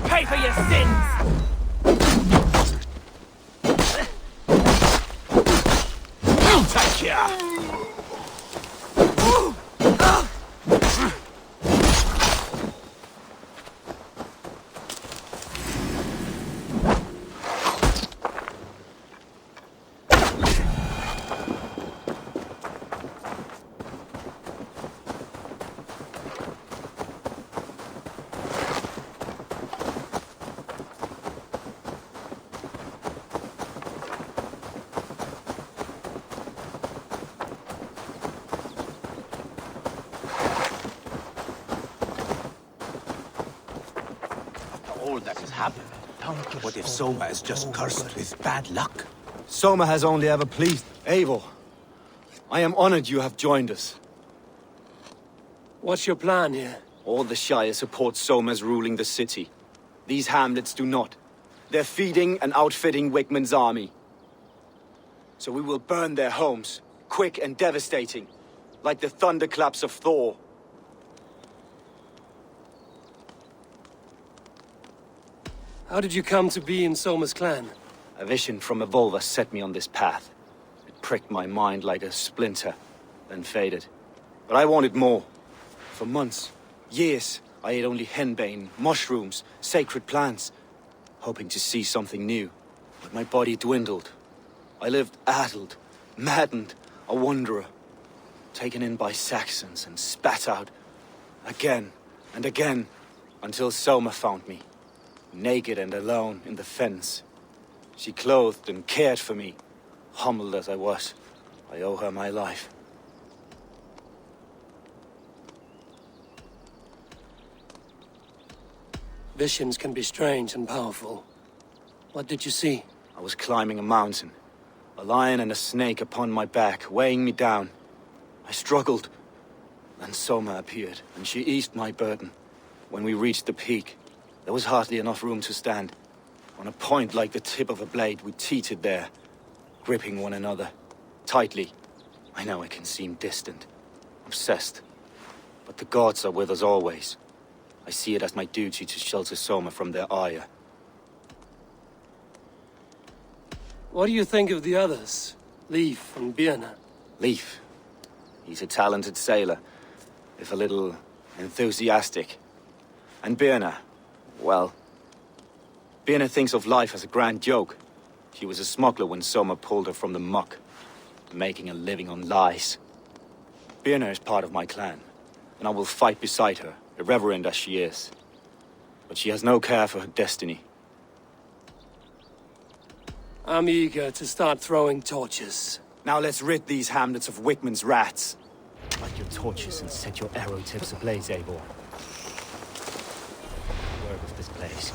gonna pay for your sins! I'll take ya! All that has happened. What if Soma is just cursed with bad luck? Soma has only ever pleased. Eivor, I am honored you have joined us. What's your plan here? All the Shire support Soma's ruling the city. These hamlets do not. They're feeding and outfitting Wickman's army. So we will burn their homes, quick and devastating, like the thunderclaps of Thor. How did you come to be in Soma's clan? A vision from Evolva set me on this path. It pricked my mind like a splinter, then faded. But I wanted more. For months, years, I ate only henbane, mushrooms, sacred plants, hoping to see something new. But my body dwindled. I lived addled, maddened, a wanderer, taken in by Saxons and spat out again and again, until Soma found me. Naked and alone in the fens. She clothed and cared for me. Humbled as I was, I owe her my life. Visions can be strange and powerful. What did you see? I was climbing a mountain. A lion and a snake upon my back, weighing me down. I struggled. Then Soma appeared, and she eased my burden. When we reached the peak, there was hardly enough room to stand. On a point like the tip of a blade, we teetered there, gripping one another, tightly. I know it can seem distant, obsessed, but the gods are with us always. I see it as my duty to shelter Soma from their ire. What do you think of the others? Leif and Birna? Leif. He's a talented sailor, if a little enthusiastic. And Birna, well, Birna thinks of life as a grand joke. She was a smuggler when Soma pulled her from the muck, making a living on lies. Birna is part of my clan, and I will fight beside her, irreverent as she is. But she has no care for her destiny. I'm eager to start throwing torches. Now let's rid these hamlets of Wickman's rats. Light your torches and set your arrow tips ablaze, Eivor. Word of this place.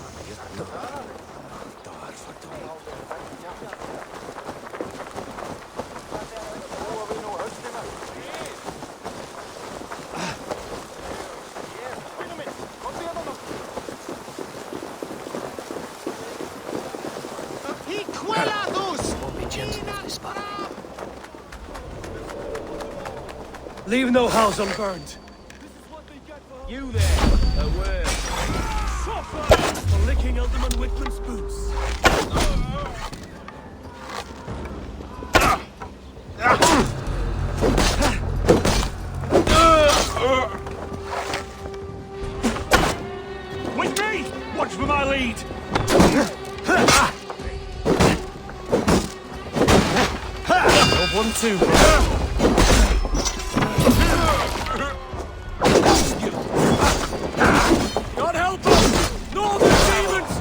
Leave no house unburned. You there, aware. For licking Alderman Wickman's boots. With me! Watch for my lead! One, two, bro. God help us! Northern demons!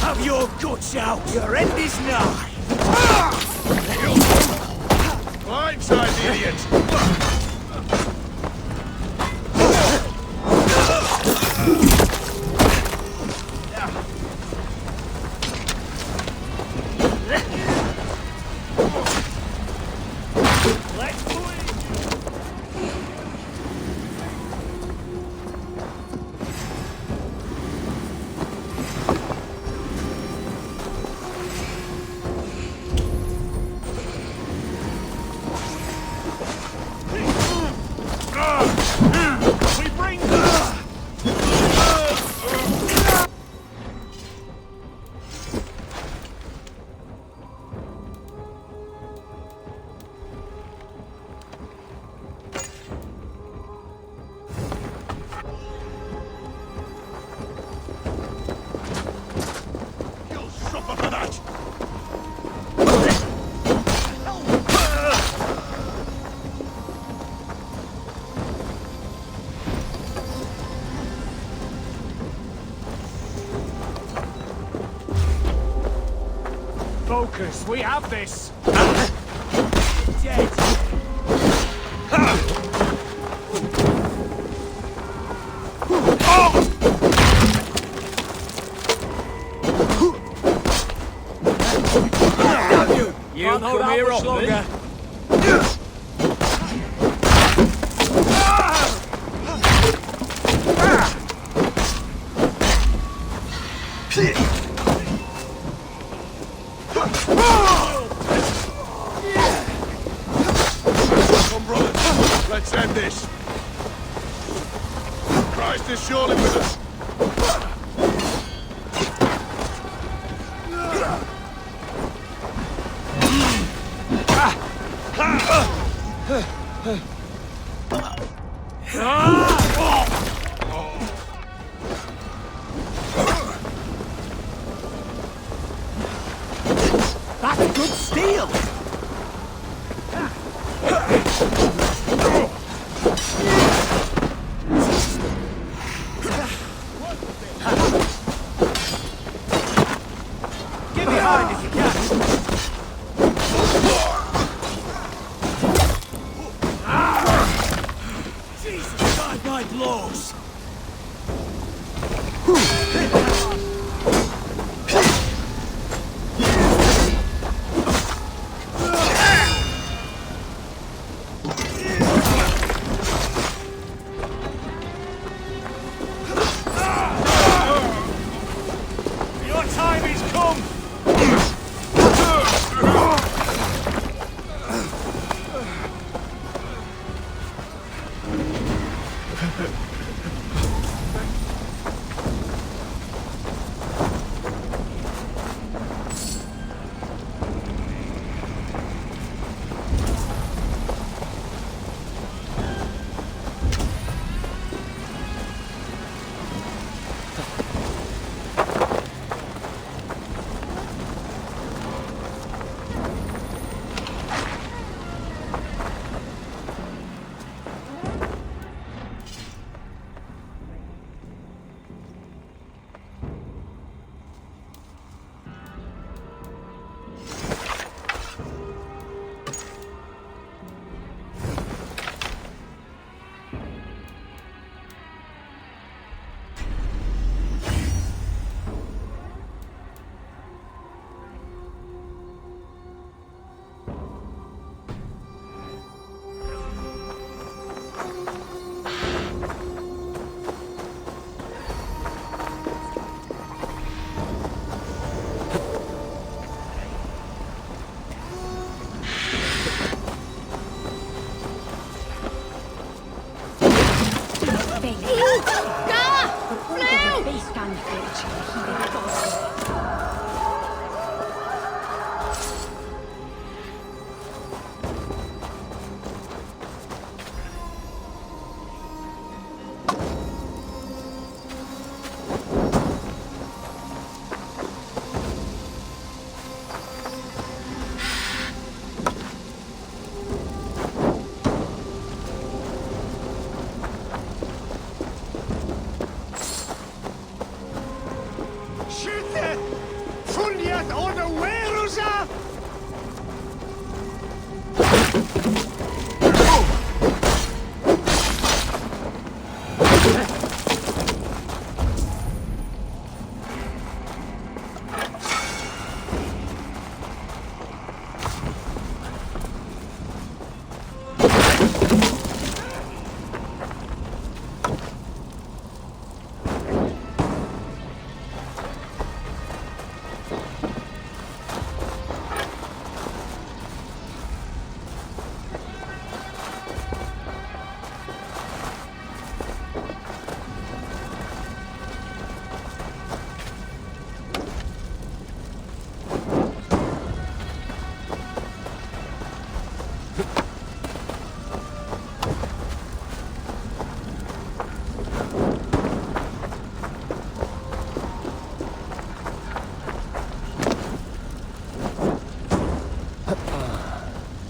Have your guts out! Your end is nigh! Blindside, idiot! Focus, we have this! Dead! You come here often? Come, brothers. Let's end this. Christ is surely with us. That's good steel! Get behind if you can! Jesus, guide my blows! Your time is come!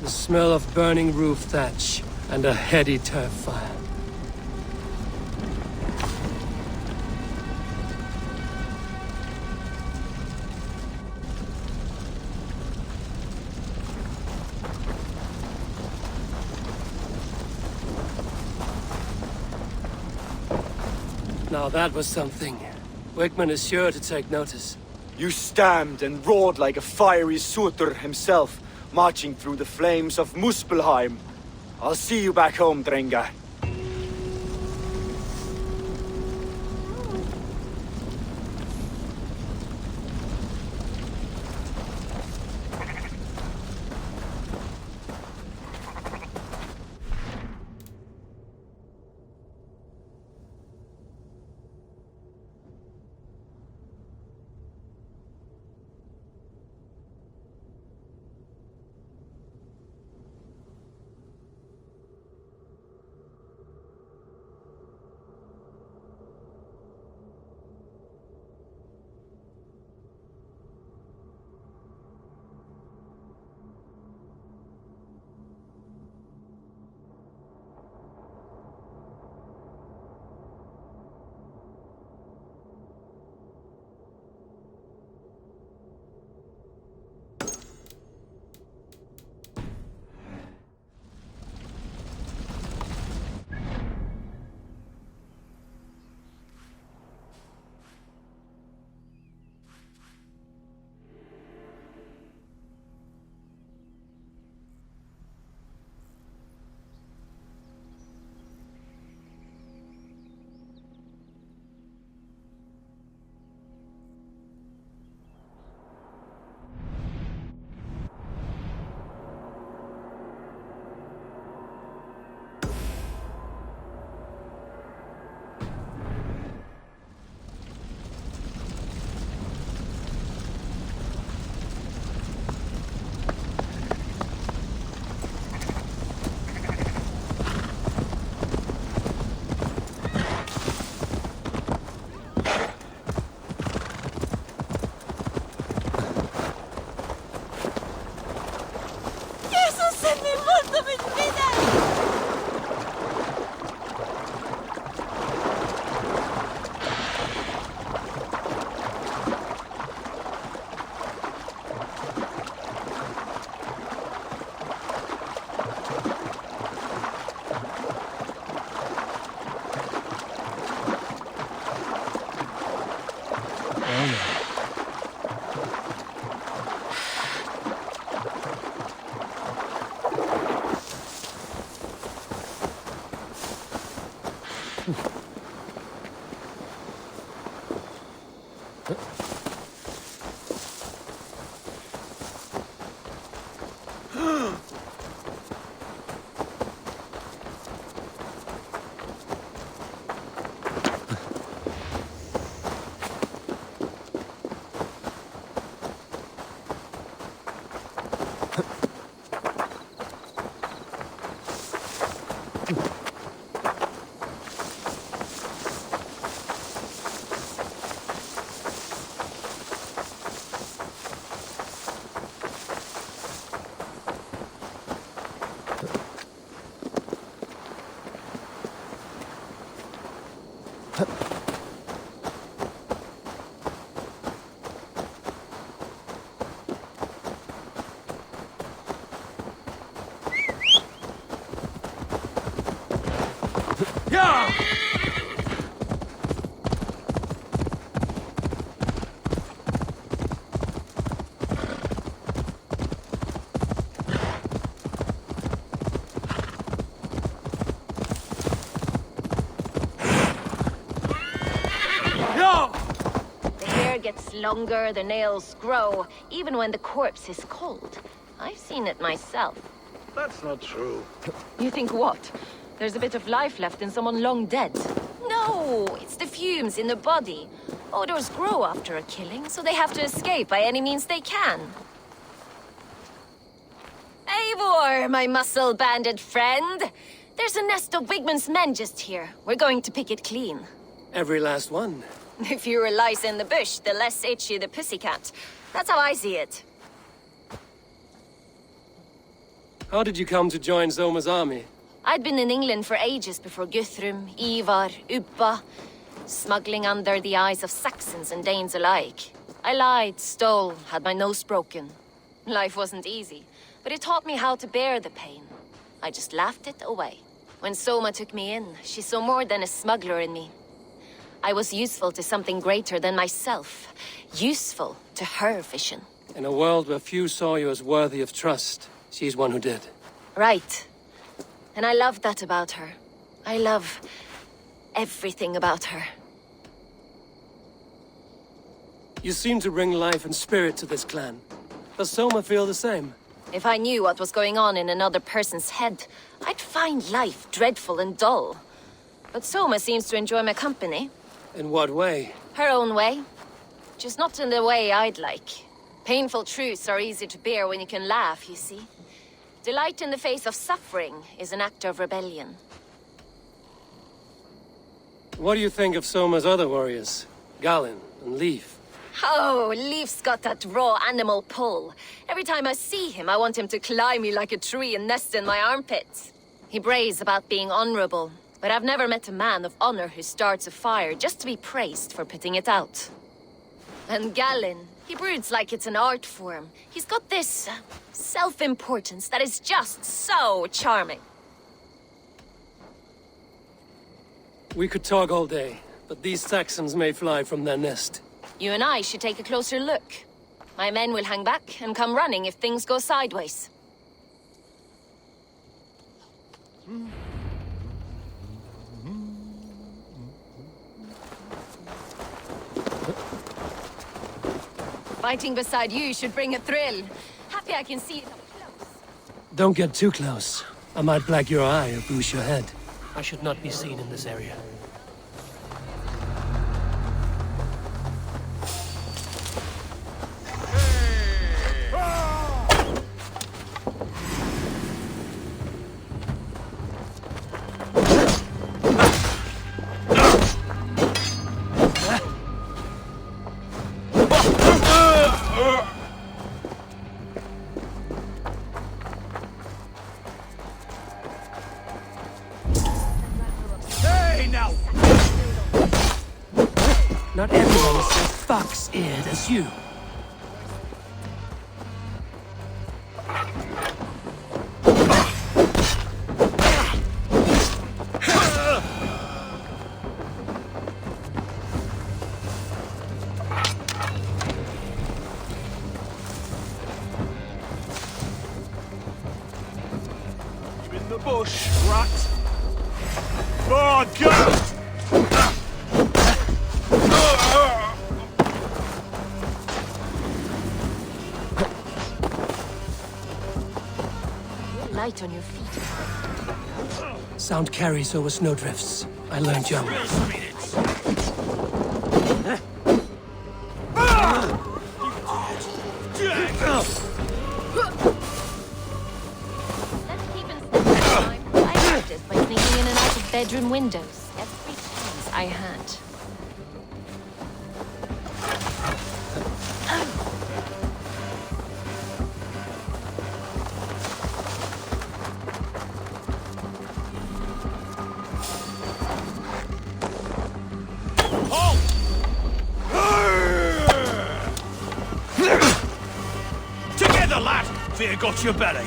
The smell of burning roof thatch and a heady turf fire. Now that was something. Wickman is sure to take notice. You stamped and roared like a fiery Surtur himself, marching through the flames of Muspelheim. I'll see you back home, Drenga. Gets longer, the nails grow, even when the corpse is cold. I've seen it myself. That's not true. You think what? There's a bit of life left in someone long dead. No, it's the fumes in the body. Odors grow after a killing, so they have to escape by any means they can. Eivor, my muscle-banded friend! There's a nest of Wigman's men just here. We're going to pick it clean. Every last one. The fewer lice in the bush, the less itchy the pussycat. That's how I see it. How did you come to join Zoma's army? I'd been in England for ages before Guthrum, Ivar, Ubba, smuggling under the eyes of Saxons and Danes alike. I lied, stole, had my nose broken. Life wasn't easy, but it taught me how to bear the pain. I just laughed it away. When Soma took me in, she saw more than a smuggler in me. I was useful to something greater than myself. Useful to her vision. In a world where few saw you as worthy of trust, she's one who did. Right. And I love that about her. I love everything about her. You seem to bring life and spirit to this clan. Does Soma feel the same? If I knew what was going on in another person's head, I'd find life dreadful and dull. But Soma seems to enjoy my company. In what way? Her own way. Just not in the way I'd like. Painful truths are easy to bear when you can laugh, you see. Delight in the face of suffering is an act of rebellion. What do you think of Soma's other warriors? Galen and Leaf? Oh, Leaf's got that raw animal pull. Every time I see him, I want him to climb me like a tree and nest in my armpits. He brays about being honorable, but I've never met a man of honor who starts a fire just to be praised for putting it out. And Galen, he broods like it's an art form. He's got this self-importance that is just so charming. We could talk all day, but these Saxons may fly from their nest. You and I should take a closer look. My men will hang back and come running if things go sideways. Fighting beside you should bring a thrill. Happy I can see it up close. Don't get too close. I might black your eye or bruise your head. I should not be seen in this area. Not everyone is so fox-eared as you. You in the bush, rat? Oh, God! Light on your feet. Sound carries over snowdrifts. I learned young. I practiced by sneaking in and out of bedroom windows every chance I had. Together, lad! Fear got your belly.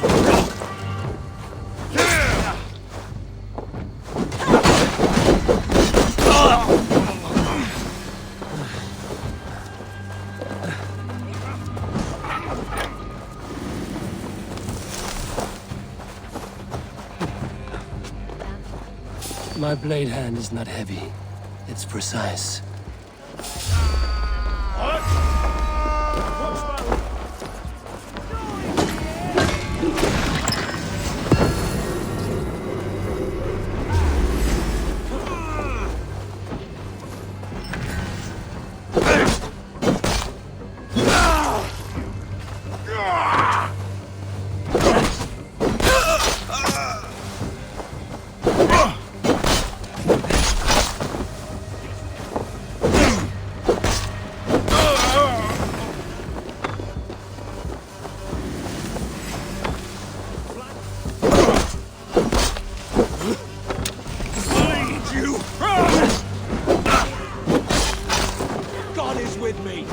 My blade hand is not heavy. It's precise. God is with me.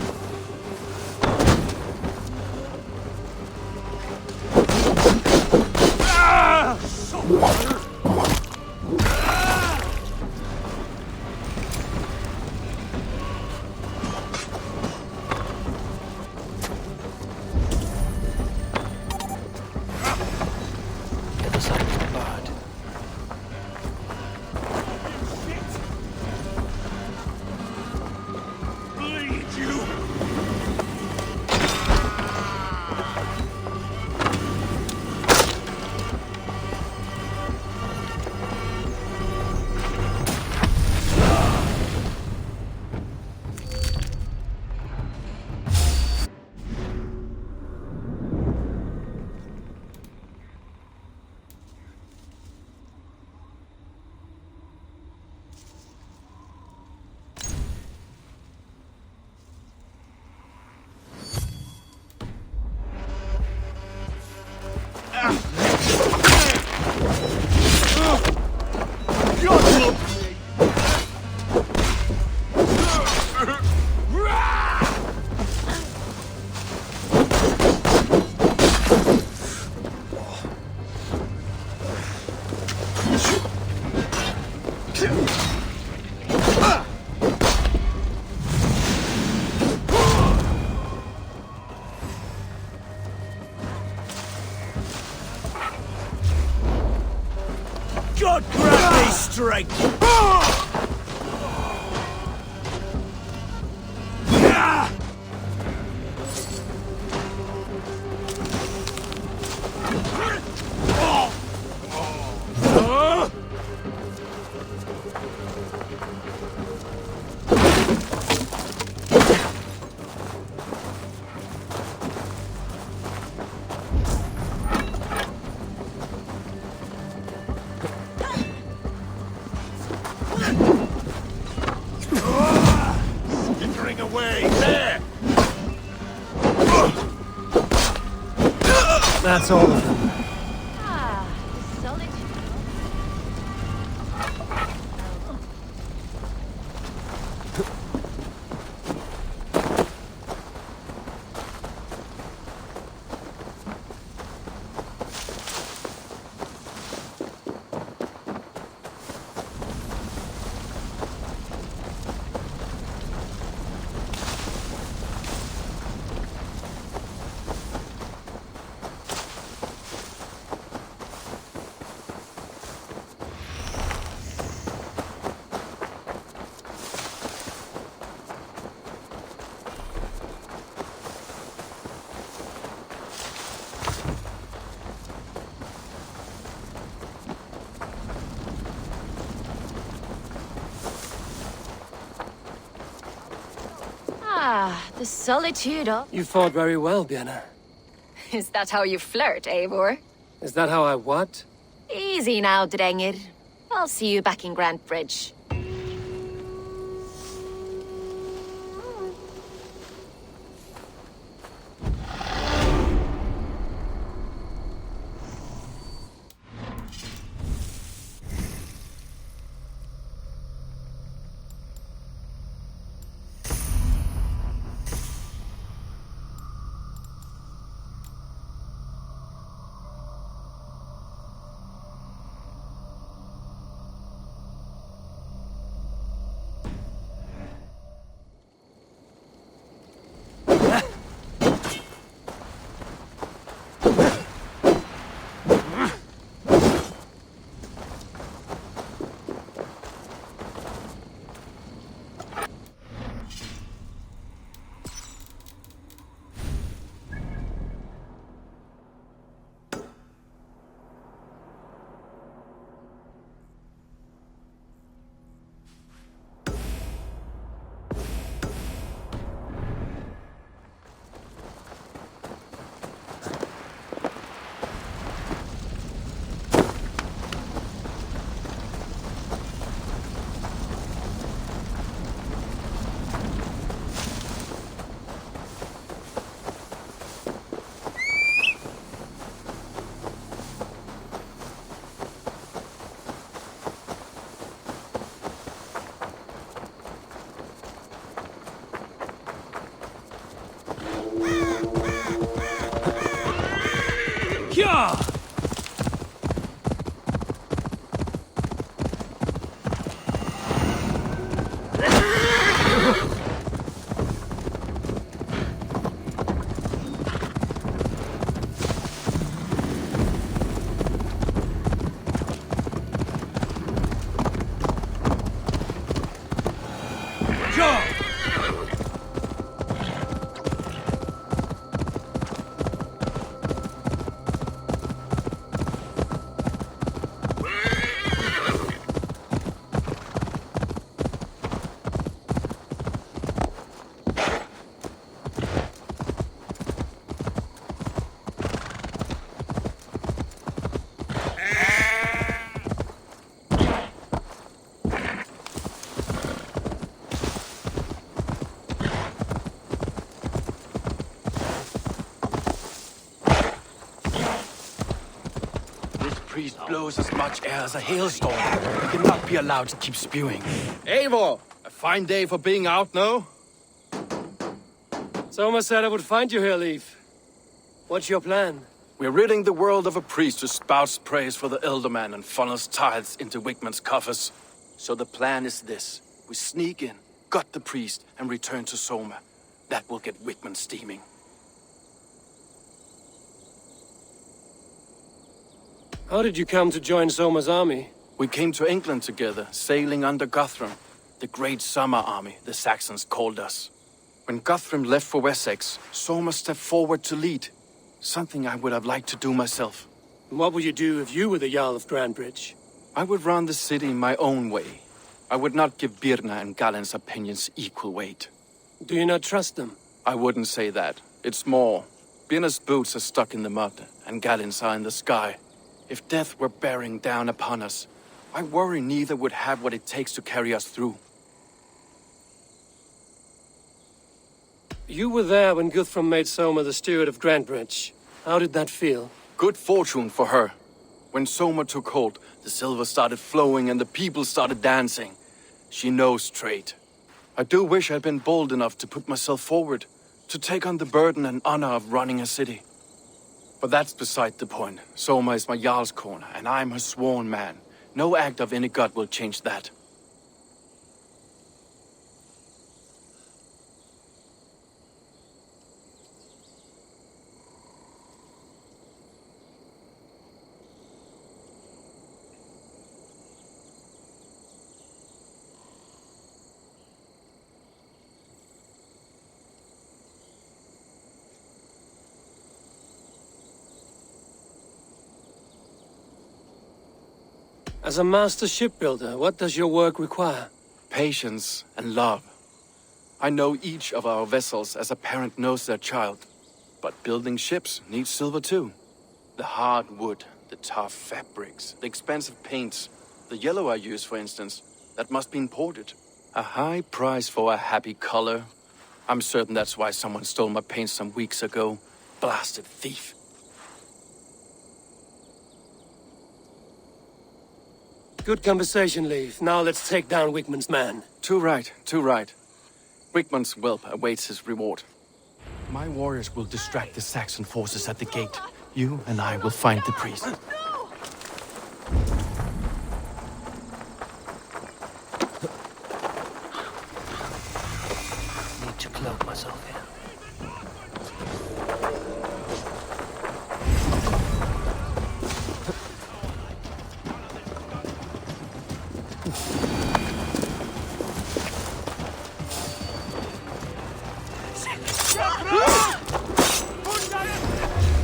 God grant me strength! Skittering away, there! That's all of them. The solitude of... You fought very well, Bianna. Is that how you flirt, Eivor? Is that how I what? Easy now, Drengir. I'll see you back in Grand Bridge. Yeah! Priest blows as much air as a hailstorm. He cannot be allowed to keep spewing. Eivor! A fine day for being out, no? Soma said I would find you here, Leaf. What's your plan? We're ridding the world of a priest who spouts praise for the Elderman and funnels tithes into Wickman's coffers. So the plan is this. We sneak in, gut the priest, and return to Soma. That will get Wickman steaming. How did you come to join Soma's army? We came to England together, sailing under Guthrum. The Great Summer Army, the Saxons called us. When Guthrum left for Wessex, Soma stepped forward to lead. Something I would have liked to do myself. What would you do if you were the Jarl of Grandbridge? I would run the city my own way. I would not give Birna and Galen's opinions equal weight. Do you not trust them? I wouldn't say that. It's more. Birna's boots are stuck in the mud, and Galen's are in the sky. If death were bearing down upon us, I worry neither would have what it takes to carry us through. You were there when Guthrum made Soma the steward of Grandbridge. How did that feel? Good fortune for her. When Soma took hold, the silver started flowing and the people started dancing. She knows trade. I do wish I'd been bold enough to put myself forward, to take on the burden and honor of running a city. But that's beside the point. Soma is my Jarl's corner, and I'm her sworn man. No act of any god will change that. As a master shipbuilder, what does your work require? Patience and love. I know each of our vessels as a parent knows their child. But building ships needs silver too. The hard wood, the tough fabrics, the expensive paints, the yellow I use, for instance, that must be imported. A high price for a happy color. I'm certain that's why someone stole my paint some weeks ago. Blasted thief. Good conversation, Leif. Now let's take down Wigmund's man. Too right, too right. Wigmund's whelp awaits his reward. My warriors will distract the Saxon forces at the gate. You and I will find the priest. Need to cloak myself here.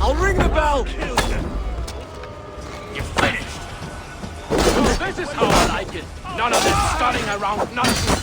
I'll ring the bell! You're finished! This is how I like it! None of this starting around nonsense!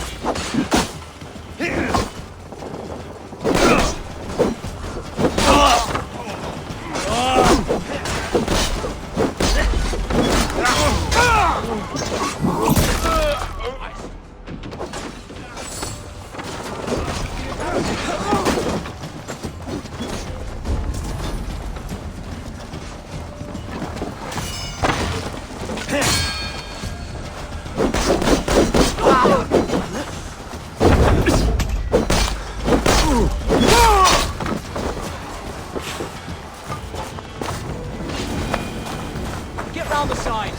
Get round the side.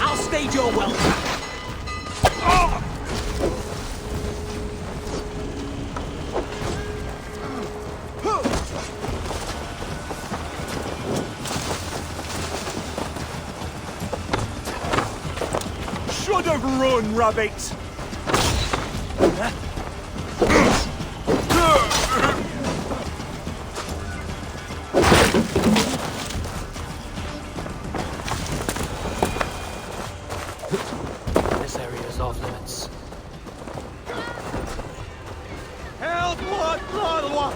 I'll stage your welcome. Should have run, rabbit! This area is off limits. Help! What?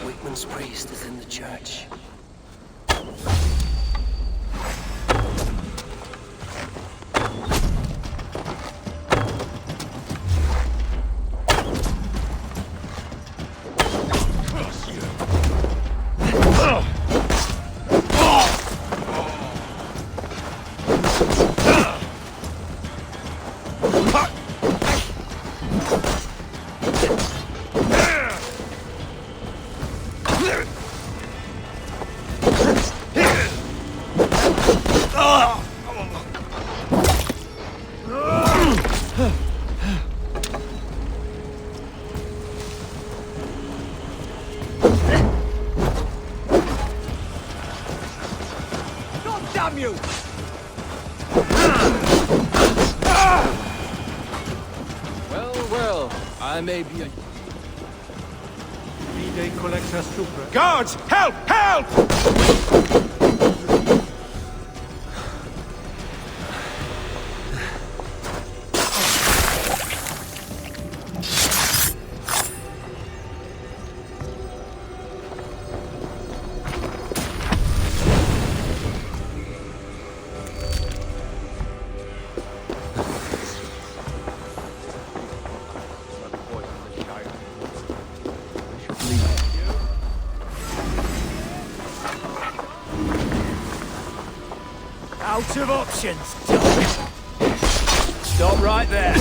Wigmund's priest is in the church. Damn you! Well, well, I may be a... Vide collecta supra. Guards! Help! Help! Out of options. Stop right there.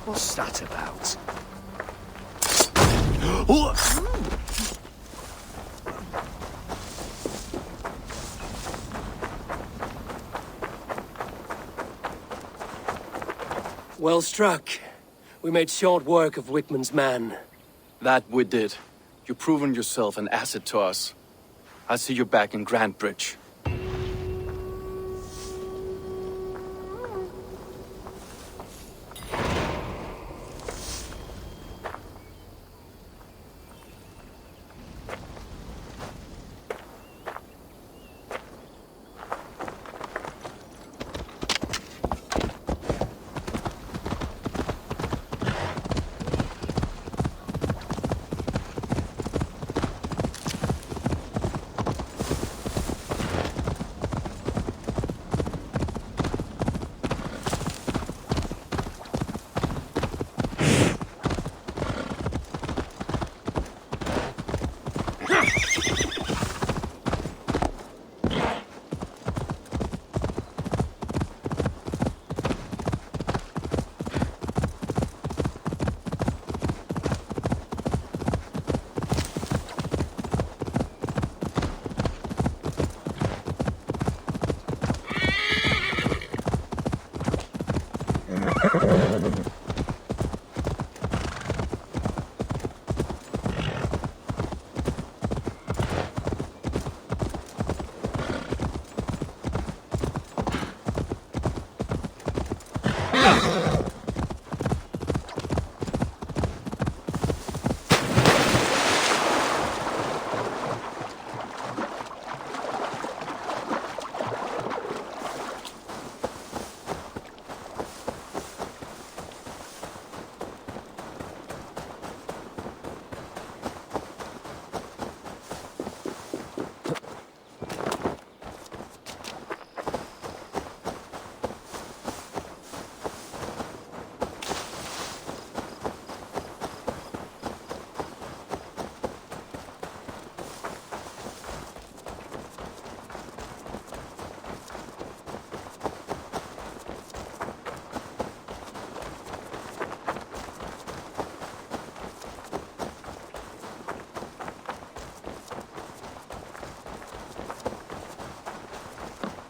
What's that about? Well struck. We made short work of Wickman's man. That we did. You've proven yourself an asset to us. I'll see you back in Grand Bridge.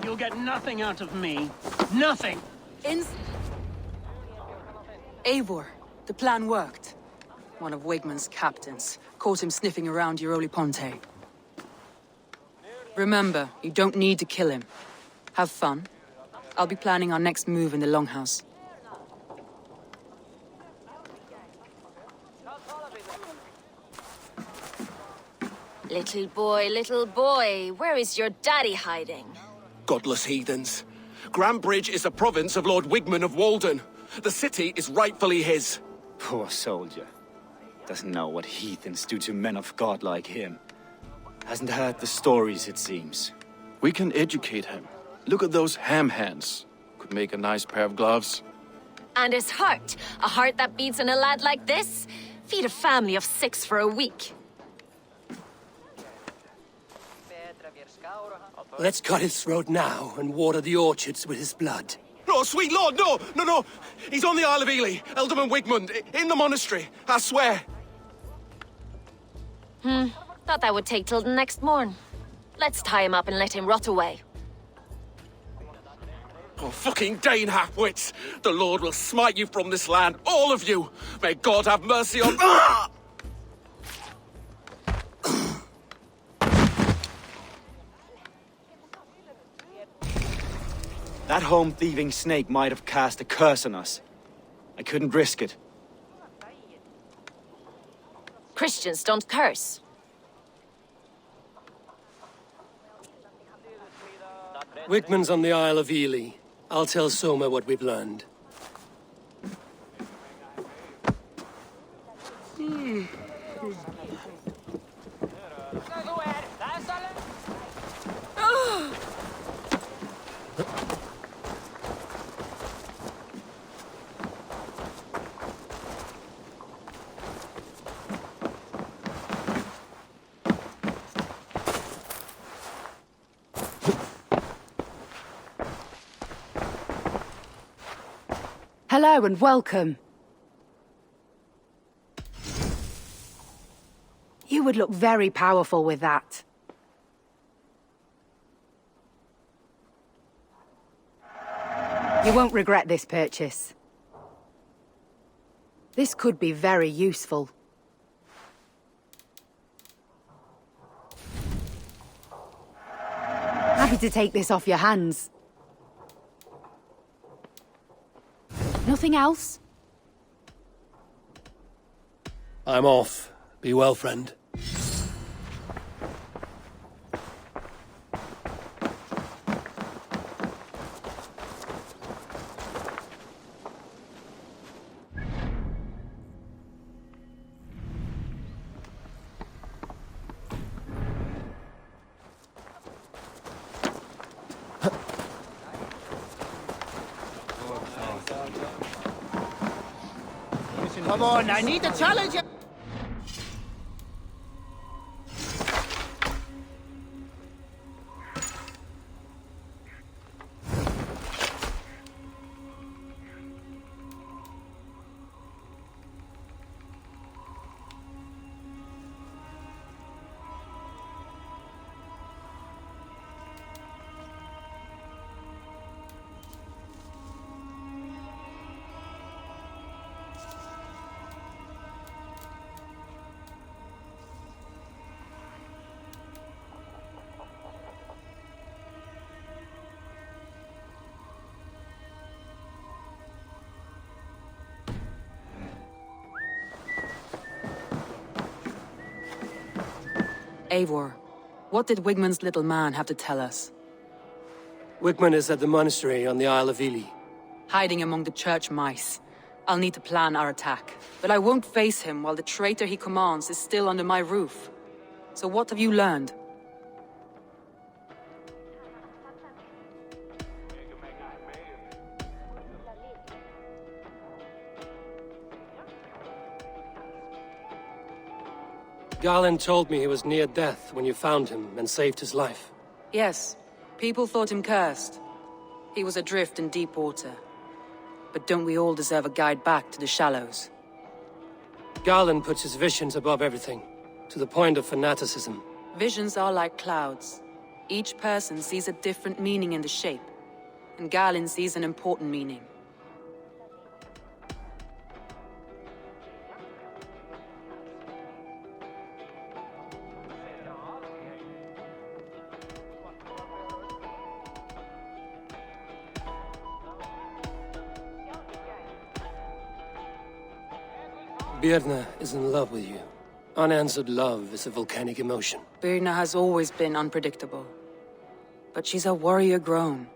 You'll get nothing out of me. Nothing! Eivor, the plan worked. One of Wigman's captains caught him sniffing around Euroli Ponte. Remember, you don't need to kill him. Have fun, I'll be planning our next move in the Longhouse. Little boy, where is your daddy hiding? Godless heathens. Grambridge is a province of Lord Wigman of Walden. The city is rightfully his. Poor soldier. Doesn't know what heathens do to men of God like him. Hasn't heard the stories, it seems. We can educate him. Look at those ham hands. Could make a nice pair of gloves. And his heart, a heart that beats in a lad like this? Feed a family of 6 for a week. Let's cut his throat now and water the orchards with his blood. No, sweet lord, no! He's on the Isle of Ely, Ealdorman Wigmund, in the monastery, I swear. Thought that would take till the next morn. Let's tie him up and let him rot away. Oh, fucking Dane half-wits! The Lord will smite you from this land, all of you! May God have mercy on... Ah! That home-thieving snake might have cast a curse on us. I couldn't risk it. Christians don't curse. Wigman's on the Isle of Ely. I'll tell Soma what we've learned. Hello and welcome. You would look very powerful with that. You won't regret this purchase. This could be very useful. Happy to take this off your hands. Nothing else? I'm off. Be well, friend. Come on, I need a challenge! Eivor, what did Wigman's little man have to tell us? Wigman is at the monastery on the Isle of Ely. Hiding among the church mice. I'll need to plan our attack. But I won't face him while the traitor he commands is still under my roof. So what have you learned? Garland told me he was near death when you found him and saved his life. Yes, people thought him cursed. He was adrift in deep water. But don't we all deserve a guide back to the shallows? Garland puts his visions above everything, to the point of fanaticism. Visions are like clouds. Each person sees a different meaning in the shape, and Garland sees an important meaning. Birna is in love with you. Unanswered love is a volcanic emotion. Birna has always been unpredictable. But she's a warrior grown.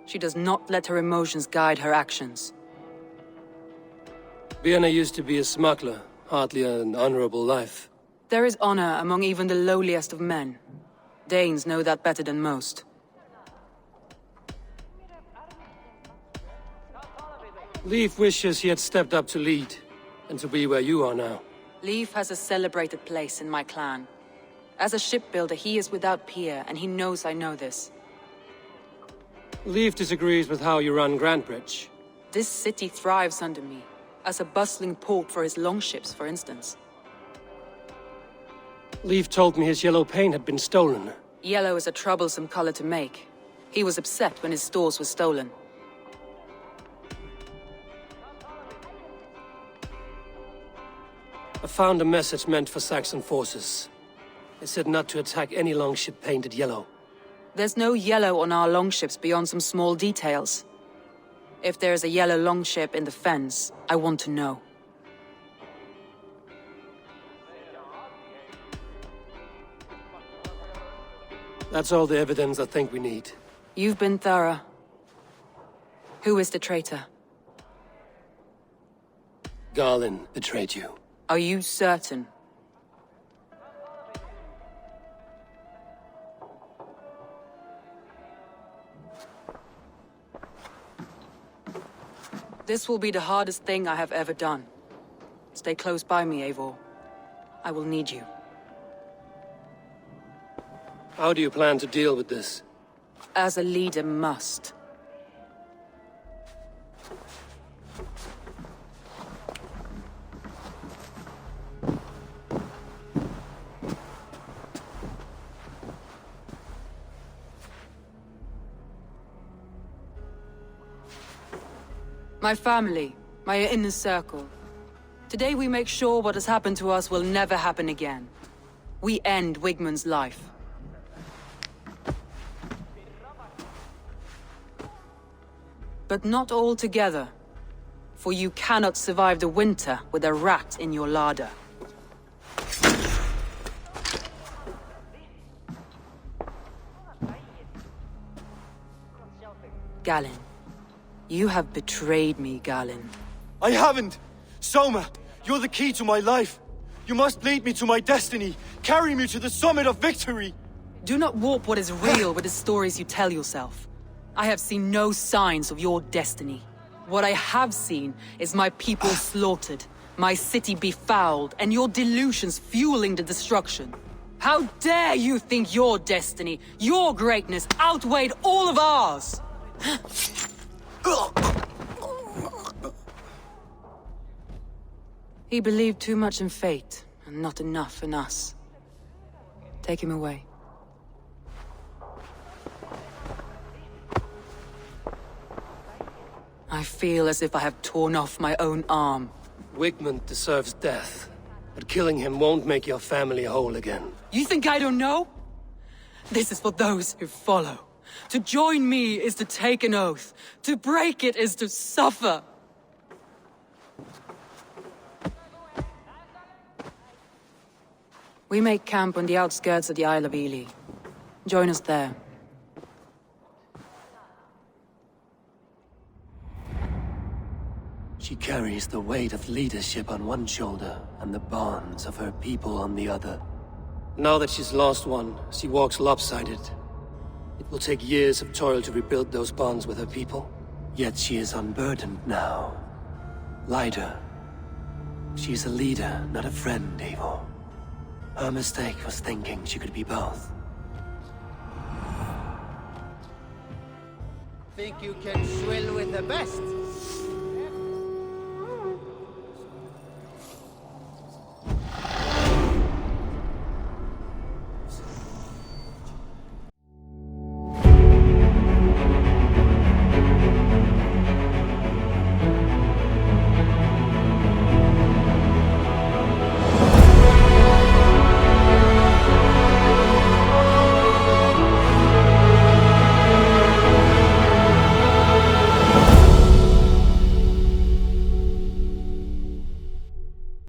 She does not let her emotions guide her actions. Birna used to be a smuggler, hardly an honorable life. There is honor among even the lowliest of men. Danes know that better than most. Leif wishes he had stepped up to lead, and to be where you are now. Leif has a celebrated place in my clan. As a shipbuilder, he is without peer, and he knows I know this. Leif disagrees with how you run Grantbridge. This city thrives under me, as a bustling port for his longships, for instance. Leif told me his yellow paint had been stolen. Yellow is a troublesome color to make. He was upset when his stores were stolen. I found a message meant for Saxon forces. It said not to attack any longship painted yellow. There's no yellow on our longships beyond some small details. If there's a yellow longship in the fens, I want to know. That's all the evidence I think we need. You've been thorough. Who is the traitor? Garlin betrayed you. Are you certain? This will be the hardest thing I have ever done. Stay close by me, Eivor. I will need you. How do you plan to deal with this? As a leader must. My family, my inner circle. Today we make sure what has happened to us will never happen again. We end Wigmund's life. But not all together. For you cannot survive the winter with a rat in your larder. Galinn. You have betrayed me, Galinn. I haven't! Soma, you're the key to my life. You must lead me to my destiny. Carry me to the summit of victory. Do not warp what is real with the stories you tell yourself. I have seen no signs of your destiny. What I have seen is my people slaughtered, my city befouled, and your delusions fueling the destruction. How dare you think your destiny, your greatness, outweighed all of ours? He believed too much in fate, and not enough in us. Take him away. I feel as if I have torn off my own arm. Wigmund deserves death, but killing him won't make your family whole again. You think I don't know? This is for those who follow. To join me is to take an oath. To break it is to suffer. We make camp on the outskirts of the Isle of Ely. Join us there. She carries the weight of leadership on one shoulder and the bonds of her people on the other. Now that she's lost one, she walks lopsided. It will take years of toil to rebuild those bonds with her people. Yet she is unburdened now. Lighter. She's a leader, not a friend, Eivor. Her mistake was thinking she could be both. Think you can swill with the best?